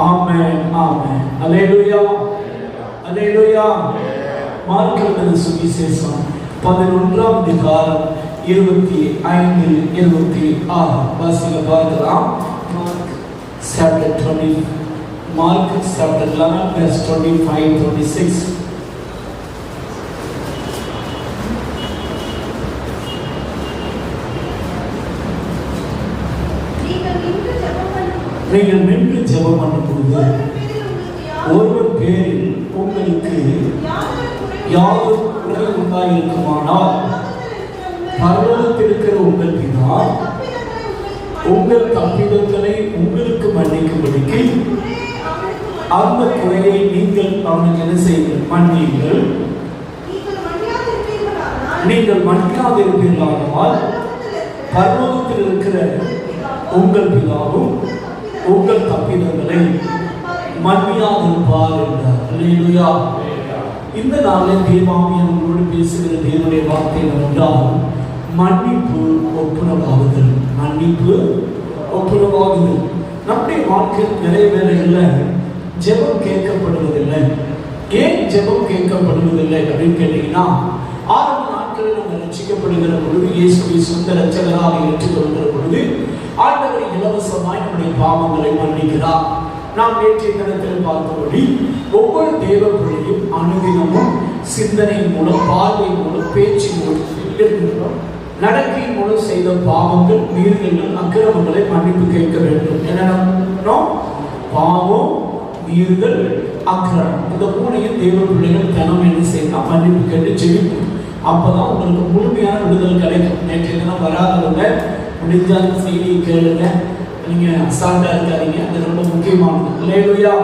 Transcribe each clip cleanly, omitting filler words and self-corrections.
ஆமென், ஆமென். அல்லேலூயா, அல்லேலூயா. Mark எழுதின சுவிசேஷம் 11ஆம் அதிகாரம் 25 26 வாசிக்க பார்க்கலாம். Mark chapter 11 verse 25-26. நீங்கள் நின்று ஜெபம் பண்ணும்போது ஒருவர் பேரில் உங்களுக்கு யாதொரு குறை உண்டாயிருக்குமானால் பரலோகத்தில் இருக்கிற உங்கள் பிதா உங்கள் தப்பிதங்களை உங்களுக்கு மன்னிக்கும்படிக்கு அந்த குறையை நீங்கள் அவனுக்கு என்ன செய்யுங்கள்? மன்னியுங்கள். நீங்கள் மன்னிக்காதிருப்பீர்களானால் பரலோகத்தில் இருக்கிற உங்கள் பிதாவும் உங்கள் தப்பிதங்களை மன்னியாதிருப்பார் என்றார். அல்லேலூயா. இந்த நாளில் தேவாவியானவர் உங்களோடு பேசுகிற தேவனுடைய வார்த்தை என்னவென்றால் மன்னிப்பு ஒப்புரவாகுதல். மன்னிப்பு ஒப்புரவாகுதல். நம்முடைய வாழ்க்கையில் நிறைய வேளைகளில் ஜெபம் கேட்கப்படுவதில்லை. ஏன் ஜெபம் கேட்கப்படுவதில்லை அப்படின்னு கேட்டீங்கன்னா, ஆரம்ப நாட்களில் நம்ம ரட்சிக்கப்படுகிற பொழுது, இயேசுவை சொந்த ரட்சகராக ஏற்றுக்கொள்கிற பொழுது ஆண்டவர் இலவசமாய் நம்முடைய பாவங்களை மன்னிக்கிறார். நாம் நேற்றைய தினத்தில் பார்த்தபடி ஒவ்வொரு தேவ பிள்ளையும் அனுதினமும் சிந்தனை மூலம், பார்வை மூலம், பேச்சு மூலம், நடக்கையின் மூலம் செய்த பாவங்கள், மீறுதல்கள், அக்கிரமங்களை மன்னிப்பு கேட்க வேண்டும். என்ன பாவம், மீறுதல், அக்கிரமம், இந்த மூணையும் தேவ பிள்ளைகள் தினம் என்ன செய்யணும்? மன்னிப்பு கேட்டு ஜெபிக்கணும். அப்பதான் உங்களுக்கு முழுமையான விடுதலை கிடைக்கும். நேற்றைய தினம் வராதவங்க முடிஞ்சால் செய்தியை கேளுங்க. நீங்க அசால்ட்டா இருக்காதீங்க, அது ரொம்ப முக்கியமானது. அல்லேலூயா.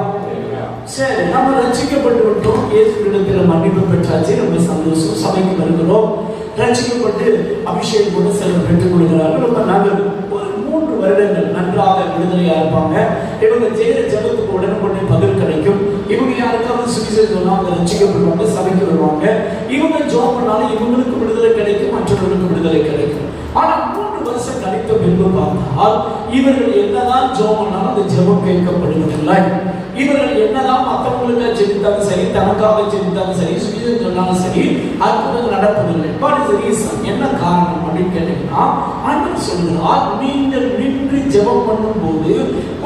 சரி, நம்ம ரட்சிக்கப்பட்டு விட்டோம், இயேசுவிடத்தில் மன்னிப்பு பெற்றாச்சு, ரொம்ப சந்தோஷம். சபைக்கு வருகிறோம், ரட்சிக்கப்பட்டு அபிஷேகம் கூட சிலர் பெற்றுக் கொள்கிறார்கள். ரொம்ப நல்லது. ஒரு 3 வருடங்கள் நன்றாக விடுதலையா இருப்பாங்க. இவங்க செய்கிற ஜெபத்துக்கு உடனே பதில் கிடைக்கும். இவங்க யாருக்காவது சுவிசேஷம் சொன்னா அவங்க ரட்சிக்கப்படுவாங்க, சபைக்கு வருவாங்க. இவங்க ஜெபம் பண்ணாலும் இவங்களுக்கு விடுதலை கிடைக்கும், மற்றவர்களுக்கு விடுதலை கிடைக்கும். ஆனா 3 வருஷம் கழித்த பின்பு பார்த்தால் இவர்கள் என்னதான் ஜெபம் பண்ணாலும் அந்த ஜெபம் கேட்கப்படுவதில்லை. இவர்கள் என்னதான் மற்றவங்களுக்காக ஜெபித்தாலும் சரி, தனக்காக ஜெபித்தாலும் சரி, சுவிசேஷம் சொன்னாலும் சரி, அற்புதங்கள் நடப்பதில்லை. என்ன காரணம் அப்படின்னு கேட்டீங்கன்னா, ஆண்டவர் சொல்கிறார், நீங்கள் நின்று ஜெபம் பண்ணும் போது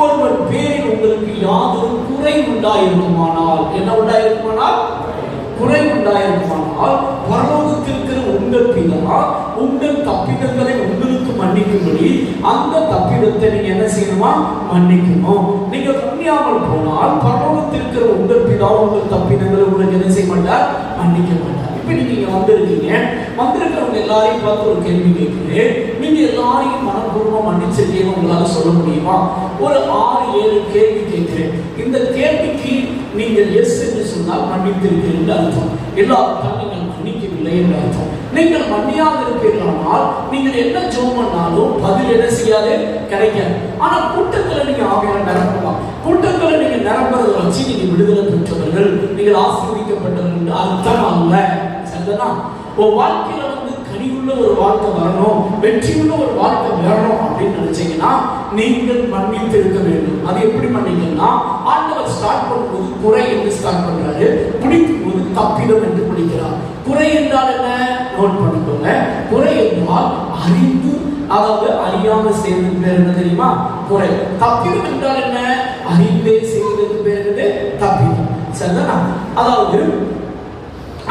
ஒருவர் பேரில் உங்களுக்கு யாதொரு குறை உண்டாயிருக்குமானால், என்ன உண்டாயிருக்குமானால்? குறை உண்டாயிருக்குமானால் பரலோகத்தில் இருக்கிற உங்கள் பிதா உங்கள் தப்பிதங்களை உங்களுக்கு மன்னிக்கும்படி அந்த தப்பிதத்தை நீங்க என்ன செய்யணுமா? மன்னிக்கணும். நீங்க மன்னியாமல் போனால் பரலோகத்தில் இருக்கிற உங்கள் பிதா உங்கள் தப்பிதங்களை உங்களுக்கு என்ன செய்ய மாட்டார்? மன்னிக்க மாட்டார். இப்ப நீங்க வந்திருக்கீங்க, வந்திருக்கிறவங்க எல்லாரையும் பார்த்து ஒரு கேள்வி கேட்கிறேன். நீங்க எல்லாரையும் மனப்பூர்வமா மன்னிச்சிருக்கீங்க உங்களால சொல்ல முடியுமா? ஒரு 6-7 கேள்வி கேட்கிறேன். இந்த கேள்விக்கு நீங்கள் எஸ் என்று சொன்னால் மன்னித்திருக்கிறீர்கள் என்று அர்த்தம். எல்லாருக்கும் நீங்கள் மன்னிக்கவில்லை என்று அர்த்தம். நீங்கள் மன்னியாக இருப்பீர்களானால் நீங்கள் என்ன ஜெபம் பண்ணாலும் பதில் என்ன செய்யாது? கிடைக்காது. ஆனா கூட்டத்தில் நீங்க ஆவியால நிரப்பலாம். கூட்டத்தில் நீங்க நிரம்புறதை வச்சு நீங்க விடுதலை பெற்றவர்கள், நீங்கள் ஆசீர்வதிக்கப்பட்டவர்கள் என்று அர்த்தம் அல்ல. சரிதானா? உன் வாழ்க்கையில கனிவுள்ள ஒரு வாழ்க்கை வரணும், வெற்றியுள்ள ஒரு வாழ்க்கை வரணும் அப்படின்னு நினைச்சீங்கன்னா நீங்கள் மன்னித்து இருக்க வேண்டும். அது எப்படி மன்னிக்கணும்னா, ஆண்டவர் ஸ்டார்ட் பண்ணும்போது குறை என்று ஸ்டார்ட் பண்றாரு, முடிக்கும் போது தப்பிதம் என்று முடிக்கிறார். குறை என்றால் என்ன? நோட் பண்ணிக்கோங்க. குறை என்றால் அறிந்து, அதாவது அறியாம செய்வதற்கு பேர் என்ன தெரியுமா? குறை. தப்பிதம் என்றால் என்ன? அறிந்தே செய்வதற்கு பேர் என்னது? தப்பிதம். சரிதானா? அதாவது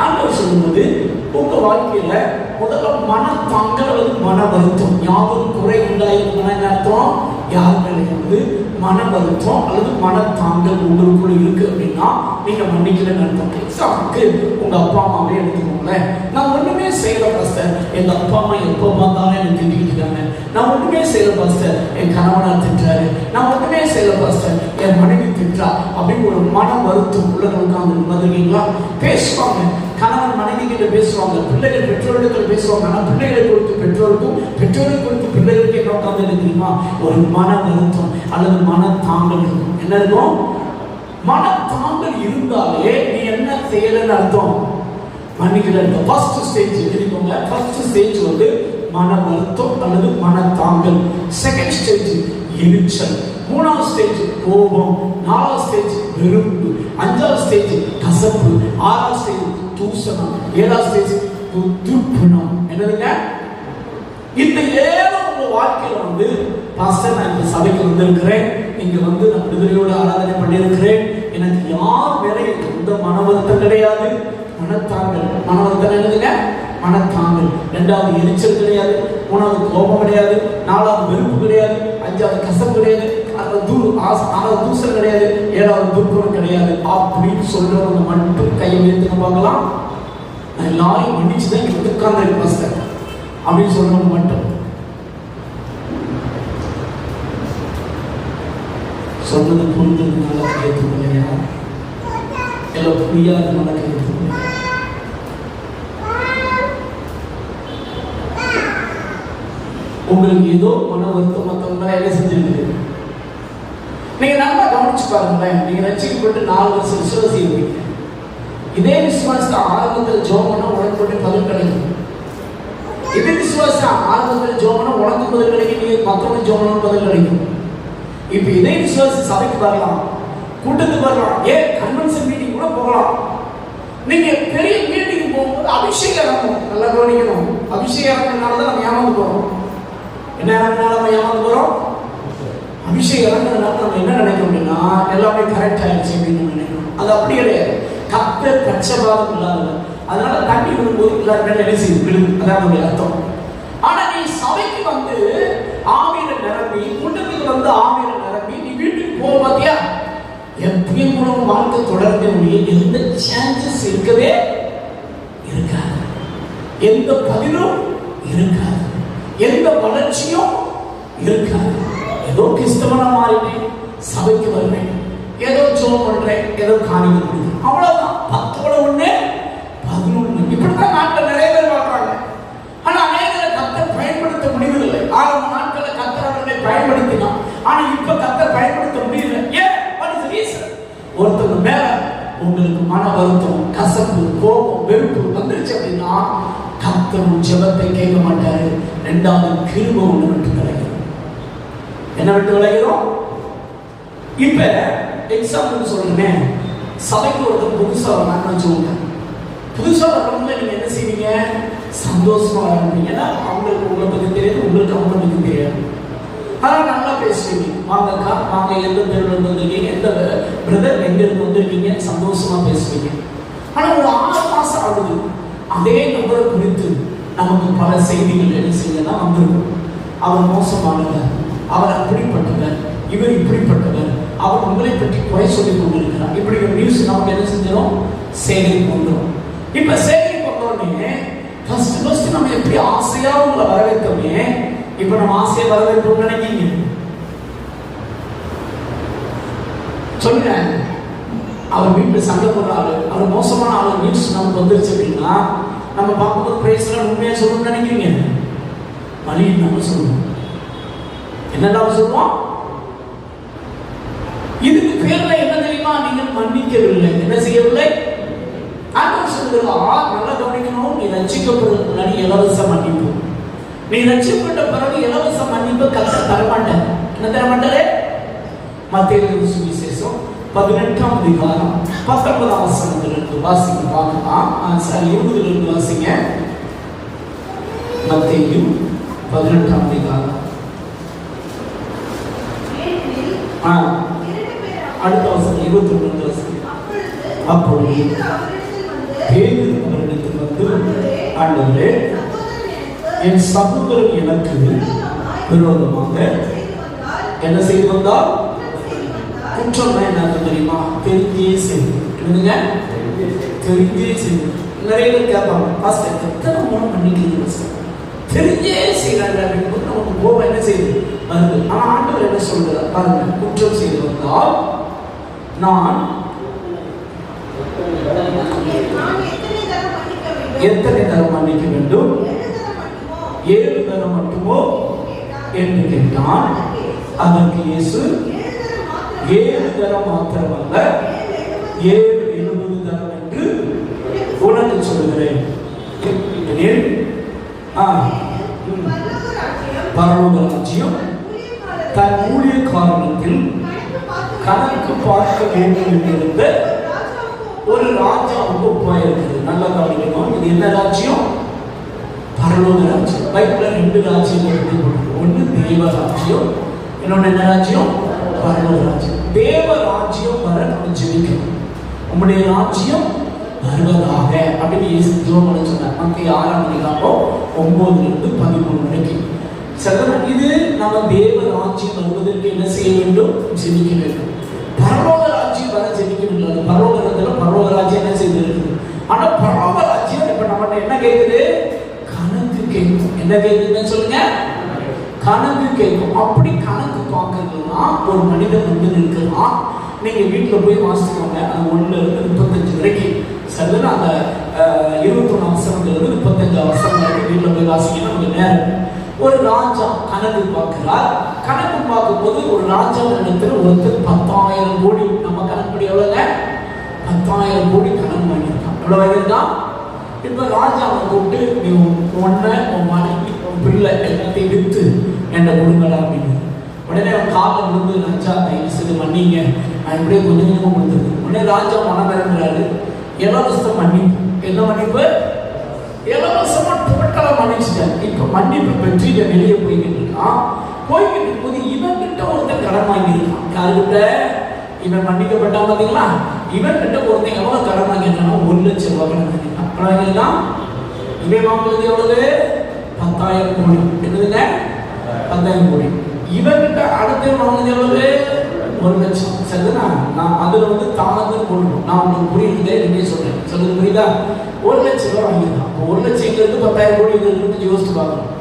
ஆண்டவர் சொல்லும்போது உங்க வாழ்க்கையில முதல்ல மனத்தாங்கல் அல்லது மன வருத்தம், யாரும் குறை உண்டாயிருக்குன்னா என்ன அர்த்தம்? யார் மேலே மன வருத்தம் அல்லது மனத்தாங்கல் உங்களுக்குள்ள இருக்கு அப்படின்னா நீங்க மன்னிக்கலன்னு அர்த்தம். எக்ஸாம்பிளுக்கு உங்க அப்பா அம்மாவே எடுத்துக்கோங்களேன். நான் ஒண்ணுமே செய்யல பாஸ்டர், எங்க அப்பா அம்மா எப்போ பார்த்தாலும் எனக்கு திட்டிக்கிட்டு இருக்காங்க. நான் ஒண்ணுமே செய்யல பாஸ்டர், என் கணவனார் திட்டுறாரு. நான் ஒண்ணுமே செய்யல பாஸ்டர், என் மனைவி திட்டுறா அப்படின்னு ஒரு மன வருத்தம் உள்ளவங்களுக்கு வந்துருக்கீங்களா? பேசுவாங்க, கணவன் மனைவி கிட்ட பேசுவாங்க, பிள்ளைகள் பெற்றோர்கள் பேசுவாங்க. ஆனால் பிள்ளைகளை கொடுத்து பெற்றோருக்கும், பெற்றோரை கொடுத்து பிள்ளைகளுக்கு என்ன உட்கார்ந்து தெரியுமா? ஒரு மன வருத்தம் அல்லது மனத்தாங்கல் இருக்கும். என்ன இருக்கும்? மனத்தாங்கல் இருந்தாலே நீ என்ன செய்யலன்னு அர்த்தம்? மன்னிக்கல. ஃபர்ஸ்ட் ஸ்டேஜ் தெரியுங்க. ஃபர்ஸ்ட் ஸ்டேஜ் வந்து மன வருத்தம் அல்லது மனத்தாங்கல். செகண்ட் ஸ்டேஜ் எரிச்சல். மூணாவது ஸ்டேஜ் கோபம், நாலாவது ஸ்டேஜ் வெறுப்பு, அஞ்சாவது ஸ்டேஜ் கசப்பு, ஆறாவது ஸ்டேஜ் தூசணம், ஏழாவது ஸ்டேஜ் துர்க்குணம். என்னதுங்க? இந்த 7 உங்க வாழ்க்கையில வந்து பாஸ்டர் நான் இந்த சபைக்கு வந்திருக்கிறேன், இங்க வந்து நான் விடுதலையோட ஆராதனை பண்ணியிருக்கிறேன், எனக்கு யார் மேல எந்த மன வருத்தம் கிடையாது, மனத்தாங்கல். மன வருத்தம் என்னதுங்க? மனத்தாங்கல். 2வது எரிச்சல் கிடையாது, 3வது கோபம் கிடையாது, 4வது வெறுப்பு கிடையாது, 5வது கசப்பு கிடையாது, 6வது தூசல் கிடையாது, 7வது துர்க்குணம் கிடையாது. அப்படின்னு சொல்றவங்க மட்டும் கையை உயர்த்தி பார்க்கலாம். நான் எல்லாரையும் மன்னிச்சுதான் இங்க உட்கார்ந்து பாஸ்டர் அப்படின்னு சொல்றவங்க மட்டும் சொன்னது புரிஞ்சதுனால கையெழுத்துக்கலையா, எல்லாம் புரியாதனால கையெழுத்துக்கலையா? உங்களுக்கு ஏதோ மன வருத்தம் மற்றவங்க என்ன செஞ்சிருக்கு? நீங்க நல்லா கவனிச்சு பாருங்களேன். நீங்க ரட்சிக்கப்பட்டு 4 வருஷம் விசுவாசி இருப்பீங்க. இதே விசுவாசத்தை ஆரம்பத்தில் ஜெபம் பண்ணா உனக்கு போட்டு பதில் கிடைக்கும். இதே விசுவாசம் ஆரம்பத்தில் ஜெபம் பண்ணா உனக்கு பதில் கிடைக்கும், நீங்க மற்றவங்க ஜெபம் பண்ணா பதில் கிடைக்கும். இப்ப இதே விசுவாசம் சபைக்கு வரலாம், கூட்டத்துக்கு வரலாம், ஏன் கன்வென்ஷன் மீட்டிங் கூட போகலாம். நீங்க பெரிய மீட்டிங் போகும்போது அபிஷேகம் இறங்கும். நல்லா கவனிக்கணும். அபிஷேகம் இறங்கினால தான் நம்ம ஏமாந்து போறோம். என்ன இறங்கினால நம்ம ஏமாந்து போறோம்? அபிஷேகம் இறங்கினால நம்ம என்ன நினைக்கிறோம் அப்படின்னா எல்லாமே கரெக்ட் ஆயிடுச்சு அப்படின்னு நினைக்கிறோம். அது அப்படி கிடையாது. கர்த்தர் பட்சபாதம் இல்லாதவர். அதனால தண்ணி விடும்போது எல்லாருமே நினைச்சு விடுது, அதான் நம்முடைய அர்த்தம். ஆனா நீ சபைக்கு வந்து ஆவியில நிரம்பி, கூட்டத்துக்கு வந்து ஆவியில நிரம்பி நீ வீட்டுக்கு போக பாத்தியா, எப்பயும் கூட வாழ்க்கை தொடர்ந்து எந்த சான்சஸ் இருக்கவே இருக்காது, எந்த பதிலும் இருக்காது, எந்த வளர்ச்சியும் இருக்காது. ஏதோ கிறிஸ்தவனா மாறினேன், சபைக்கு வருவேன், ஏதோ ஜெபம் பண்றேன், ஏதோ காணிக்கை கொடுக்குறேன், அவ்வளவுதான். 10 11 இப்படித்தான் நாட்டில் நிறைய பேர் வாழ்றாங்க. ஆனா அநேகரை கர்த்தர் பயன்படுத்த முடிவதில்லை. ஆரம்ப நாட்களில் கர்த்தர் அவர்களை பயன்படுத்தினான். ஆனா இப்ப கர்த்தர் பயன்படுத்த முடியல. ஏன்? ஒருத்தர் மேல உங்களுக்கு மன வருத்தம், கசப்பு, கோபம், வெறுப்பு வந்துருச்சு அப்படின்னா கர்த்தர் ஜெபத்தை கேட்க மாட்டாரு. 2வது கிருபை ஒண்ணு விட்டு விலகிறோம். என்ன விட்டு விலகிறோம்? இப்ப எக்ஸாம்பிள் சொல்றேன். சபைக்கு ஒருத்தர் புதுசா வரான்னு வச்சுக்கோங்க. புதுசா வரவங்க நீங்க என்ன செய்வீங்க? சந்தோஷமா இருப்பீங்க. ஏன்னா அவங்களுக்கு உங்களை பத்தி தெரியாது, உங்களுக்கு அவங்களை பத்தி தெரியாது. ஆனால் நல்லா பேசுவீங்க. வாங்கக்கா, வாங்க, எந்த தெருவில் வந்திருக்கீங்க, எந்த பிரதர் எங்க இருந்து வந்திருக்கீங்க, சந்தோஷமா பேசுவீங்க. ஆனா ஒரு 6 மாசம் ஆகுது, அதே நபரை குறித்து நமக்கு பல செய்திகள் என்ன செய்யலாம் வந்திருக்கும். அவர் மோசமானவர், அவர் அப்படிப்பட்டவர், இவர் இப்படிப்பட்டவர், அவர் உங்களை பற்றி குறை சொல்லிக் கொண்டிருக்கிறார். இப்படி ஒரு நியூஸ் நமக்கு என்ன செஞ்சிடும்? சேகரிப்பு வந்துடும். இப்ப சேகரிப்பு வந்தோடனே ஃபர்ஸ்ட் நம்ம எப்படி ஆசையா உங்களை வரவேற்றோமே, இப்ப நம்ம ஆசையை வரவேற்போம் நினைக்கிறீங்க? சொல்லுங்க. அவர் வீட்டில் சண்டை போடுற ஆளு, அவர் மோசமான ஆளு நியூஸ் நமக்கு வந்துருச்சு அப்படின்னா நம்ம பார்க்கும்போது பிரைஸ்ல உண்மையா சொல்லணும்னு நினைக்கிறீங்க? வழி நம்ம சொல்லுவோம். என்னெல்லாம் சொல்லுவோம்? இதுக்கு பேர்ல என்ன தெரியுமா? நீங்கள் மன்னிக்கவில்லை. என்ன செய்யவில்லை? ஆண்டவர் சொல்லுகிறார், நல்லா கவனிக்கணும். நீ ரட்சிக்கப்படுறதுக்கு முன்னாடி இலவச மன்னிப்பு. நீ ரட்சிக்கப்பட்ட பிறகு இலவச மன்னிப்பு கர்த்தர் தரமாட்டார். என்ன தரமாட்டாரு? மத்தேயு சுவிசேஷம் 18ஆம் அதிகாரம் 19ஆம் வசனத்திலிருந்து வாசிங்க பார்க்கலாம். 20லிருந்து வாசிங்க. மத்தேயு 18ஆம் அதிகாரம். அடுத்த வசனம் 21 வாசிங்க. அப்பொழுது பேதுரு அவரிடத்தில் வந்து, ஆண்டவரே, என் சகோதரன் எனக்கு விரோதமாக என்ன செய்து வந்தால் குற்றம் என்ன தெரியுமா? தெரிஞ்சே செய்யுங்க. தெரிஞ்சே செய்யுங்க. நிறைய பேர் கேட்பாங்க, பாஸ்டர் எத்தனை மூலம் பண்ணிக்கிறீங்க? தெரிஞ்சே செய்யறாங்க அப்படின்னு நமக்கு கோபம் என்ன செய்யுது? வருது. ஆனா ஆண்டவர் என்ன சொல்றார் பாருங்க, குற்றம் செய்து வந்தால் நான் எத்தனை தரம் மன்னிக்க வேண்டும்? 7 தரம் மட்டுமோ என்று கேட்டான். அதற்கு இயேசு 7 தரம் மாத்திரமல்ல, 70 தரம் என்று உனக்கு சொல்லுகிறேன். பரலோக ராஜ்யம் தன் ஊழியக்காரருக்கு ஊழியக்காரத்தில் கணக்கு பார்க்க வேண்டும் என்கிற ஒரு ராஜாவுக்கு ஒப்பாக இருக்குது. நல்லா கவனிக்கணும். இது என்ன ராஜ்யம்? பரலோக ராஜ்யம். பைபிள்ல 2 ராஜ்யம் இருக்குது. ஒன்று தேவ ராஜ்யம், இன்னொன்று என்ன ராஜ்யம்? பரலோக ராஜ்யம். தேவ ராஜ்யம் வர நம்ம ஜெபிக்கணும். உம்முடைய ராஜ்யம் வருவதாக அப்படின்னு இயேசு ஜெபம் பண்ண சொன்னார். மத்திய 6:9-13 வரைக்கும். இது நம்ம தேவ ராஜ்யம் வருவதற்கு என்ன செய்ய வேண்டும்? ஜெபிக்க வேண்டும். பரலோக ராஜ்யம் வர ஜெபிக்க வேண்டும். பரலோக ராஜ்யம் என்ன செய்து இருக்குது? ஆனா பரலோக ராஜ்யம் இப்ப நம்ம என்ன கேட்குது? கணக்கு கேட்கும். என்ன கேட்குதுன்னு சொல்லுங்க? கணக்கு கேட்கும். அப்படி கணக்கு பார்க்கறதுனா ஒரு மனிதன் வந்து நிற்கலாம். நீங்க வீட்டுல போய் வாசிக்கோங்க. அது 1-35 வரைக்கும். சரிதான். அந்த 21 வசனத்திலிருந்து 35 வசனம் வரைக்கும் வீட்டுல போய் வாசிக்கணும். நமக்கு நேரம். ஒரு ராஜா கணக்கு பார்க்கிறார். கணக்கு பார்க்கும்போது ஒரு ராஜா இடத்துல ஒருத்தர் 10,000 கோடி, நம்ம கணக்குப்படி எவ்வளவுங்க? 10,000 கோடி கணக்கு வாங்கியிருக்கான். எவ்வளவு வாங்கியிருக்கான்? இப்ப ராஜாவை கூப்பிட்டு நீ உன்னை, உன் மனைவி, உன் பிள்ளை எல்லாத்தையும் வித்து என்ன கொடுங்கடா அப்படின்னு. உடனே அவன் காலம் விழுந்து, ராஜா தயவு செய்து மன்னிங்க, நான் இப்படியே கொஞ்சம் கொஞ்சமாக கொடுத்துருக்கு. உடனே ராஜா மனம் இறங்குறாரு. இலவச மன்னிப்பு. என்ன மன்னிப்பு? இலவசமா டோட்டலா மன்னிச்சுட்டேன். இப்ப மன்னிப்பு பெற்று இவன் வெளியே போய்கிட்டு இருக்கான். போய்கிட்டு இருக்கும்போது இவன் கிட்ட ஒருத்தன் கடன் வாங்கியிருக்கான். யாருக்கிட்ட? இவன் மன்னிக்கப்பட்டான் பாத்தீங்களா? இவன் கிட்ட ஒருத்தன் எவ்வளவு கடன் வாங்கியிருக்கான்? 1 லட்சம் ரூபாய் கடன் வாங்கியிருக்கான். இவன் வாங்குறது எவ்வளவு? 10,000 கோடி. என்னதுங்க? 10,000 கோடி. இவன் கிட்ட அடுத்த வாங்குறது எவ்வளவு? 1 லட்சம். சரிதானா? நான் அதுல வந்து தாமதம் போடணும். நான் உங்களுக்கு புரியுது என்ன சொல்றேன். சொல்லுங்க, புரியுதா? 1 லட்சம் ரூபாய் வாங்கியிருக்கான். 1 லட்சம் இருந்து 10,000 கோடி இருந்து யோசிச்சு பார்க்கணும்.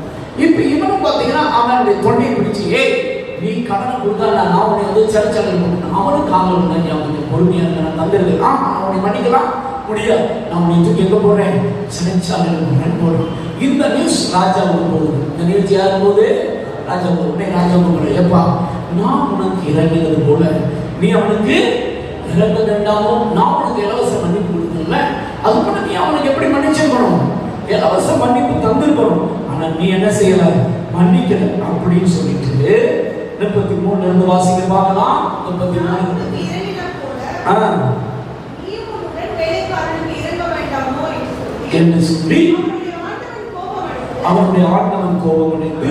இப்ப இவனும் பாத்தீங்கன்னா அவனுடைய தொண்டையை பிடிச்சி, ஏய் நீ கடனை கொடுத்தா நான் உன்னை வந்து சிறைச்சாலை போட்டேன். அவனும் காவல் கொஞ்சம் பொறுமையா இருக்க, நான் தந்துருக்கேன். நான் உன்னை மன்னிக்கலாம் முடியாது. நான் உன்னை தூக்கி எங்க போறேன்? சிறைச்சாலையில் போறேன் போறேன். இந்த நியூஸ் ராஜாவுக்கு போகுது. இந்த நியூஸ் யாரு போகுது? ராஜா போகுது. ராஜா போகிற, எப்பா நான் உனக்கு இறங்கினது போல நீ அவனுக்கு இறங்க வேண்டாமோ? நான் உனக்கு இலவச மன்னிப்பு கொடுக்கல, அது கூட நீ அவனுக்கு எப்படி மன்னிச்சிருக்கணும்? இலவச மன்னிப்பு தந்திருக்கணும். ஆனா நீ என்ன செய்யல? மன்னிக்கல அப்படின்னு சொல்லிட்டு 33 இருந்து வாசிக்க பார்க்கலாம். 34 என்ன சொல்லி அவனுடைய ஆண்டவன் கோபம் அடைந்து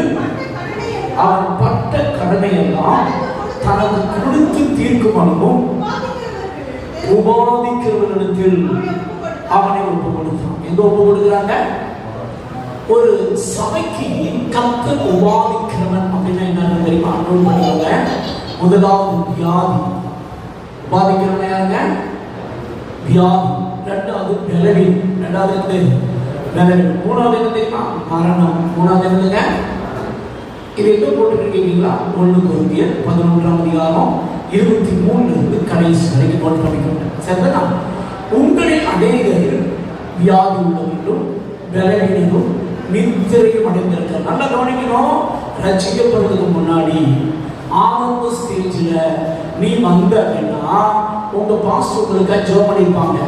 அவன் பட்ட கடனை எல்லாம் தனது கொடுத்து தீர்க்கும் அனுபவம் உபாதிக்கிறவர்களிடத்தில் அவனை ஒப்பு கொடுத்தான். எங்க ஒப்பு கொடுக்கிறாங்க? ஒரு சபைக்கு கர்த்தர் உபாதிக்கிறவன் அப்படின்னா என்ன தெரியுமா? அனுபவம் பண்ணுவாங்க. முதலாவது வியாதி. உபாதிக்கிறவன் யாருங்க? வியாதி. ரெண்டாவது பலவீனம். ரெண்டாவது பலவீனம். மூணாவது என்ன தெரியுமா? மரணம். மூணாவது என்னங்க? இது எங்க போட்டுருக்கீங்களா? 1 கொரிந்தியர் 11:23 கடைசி வரைக்கும் நோட் பண்ணிக்கோங்க. சரிதானா? உங்களில் அநேகர் வியாதி உள்ளவர்களும் பலவீனரும் நித்திரையும் அடைந்திருக்கிறார். நல்லா கவனிக்கணும். ரட்சிக்கப்படுறதுக்கு முன்னாடி ஆரம்ப ஸ்டேஜ்ல நீ வந்த அப்படின்னா உங்க பாஸ்டர் உங்களுக்கு ஜெபம் பண்ணிருப்பாங்க.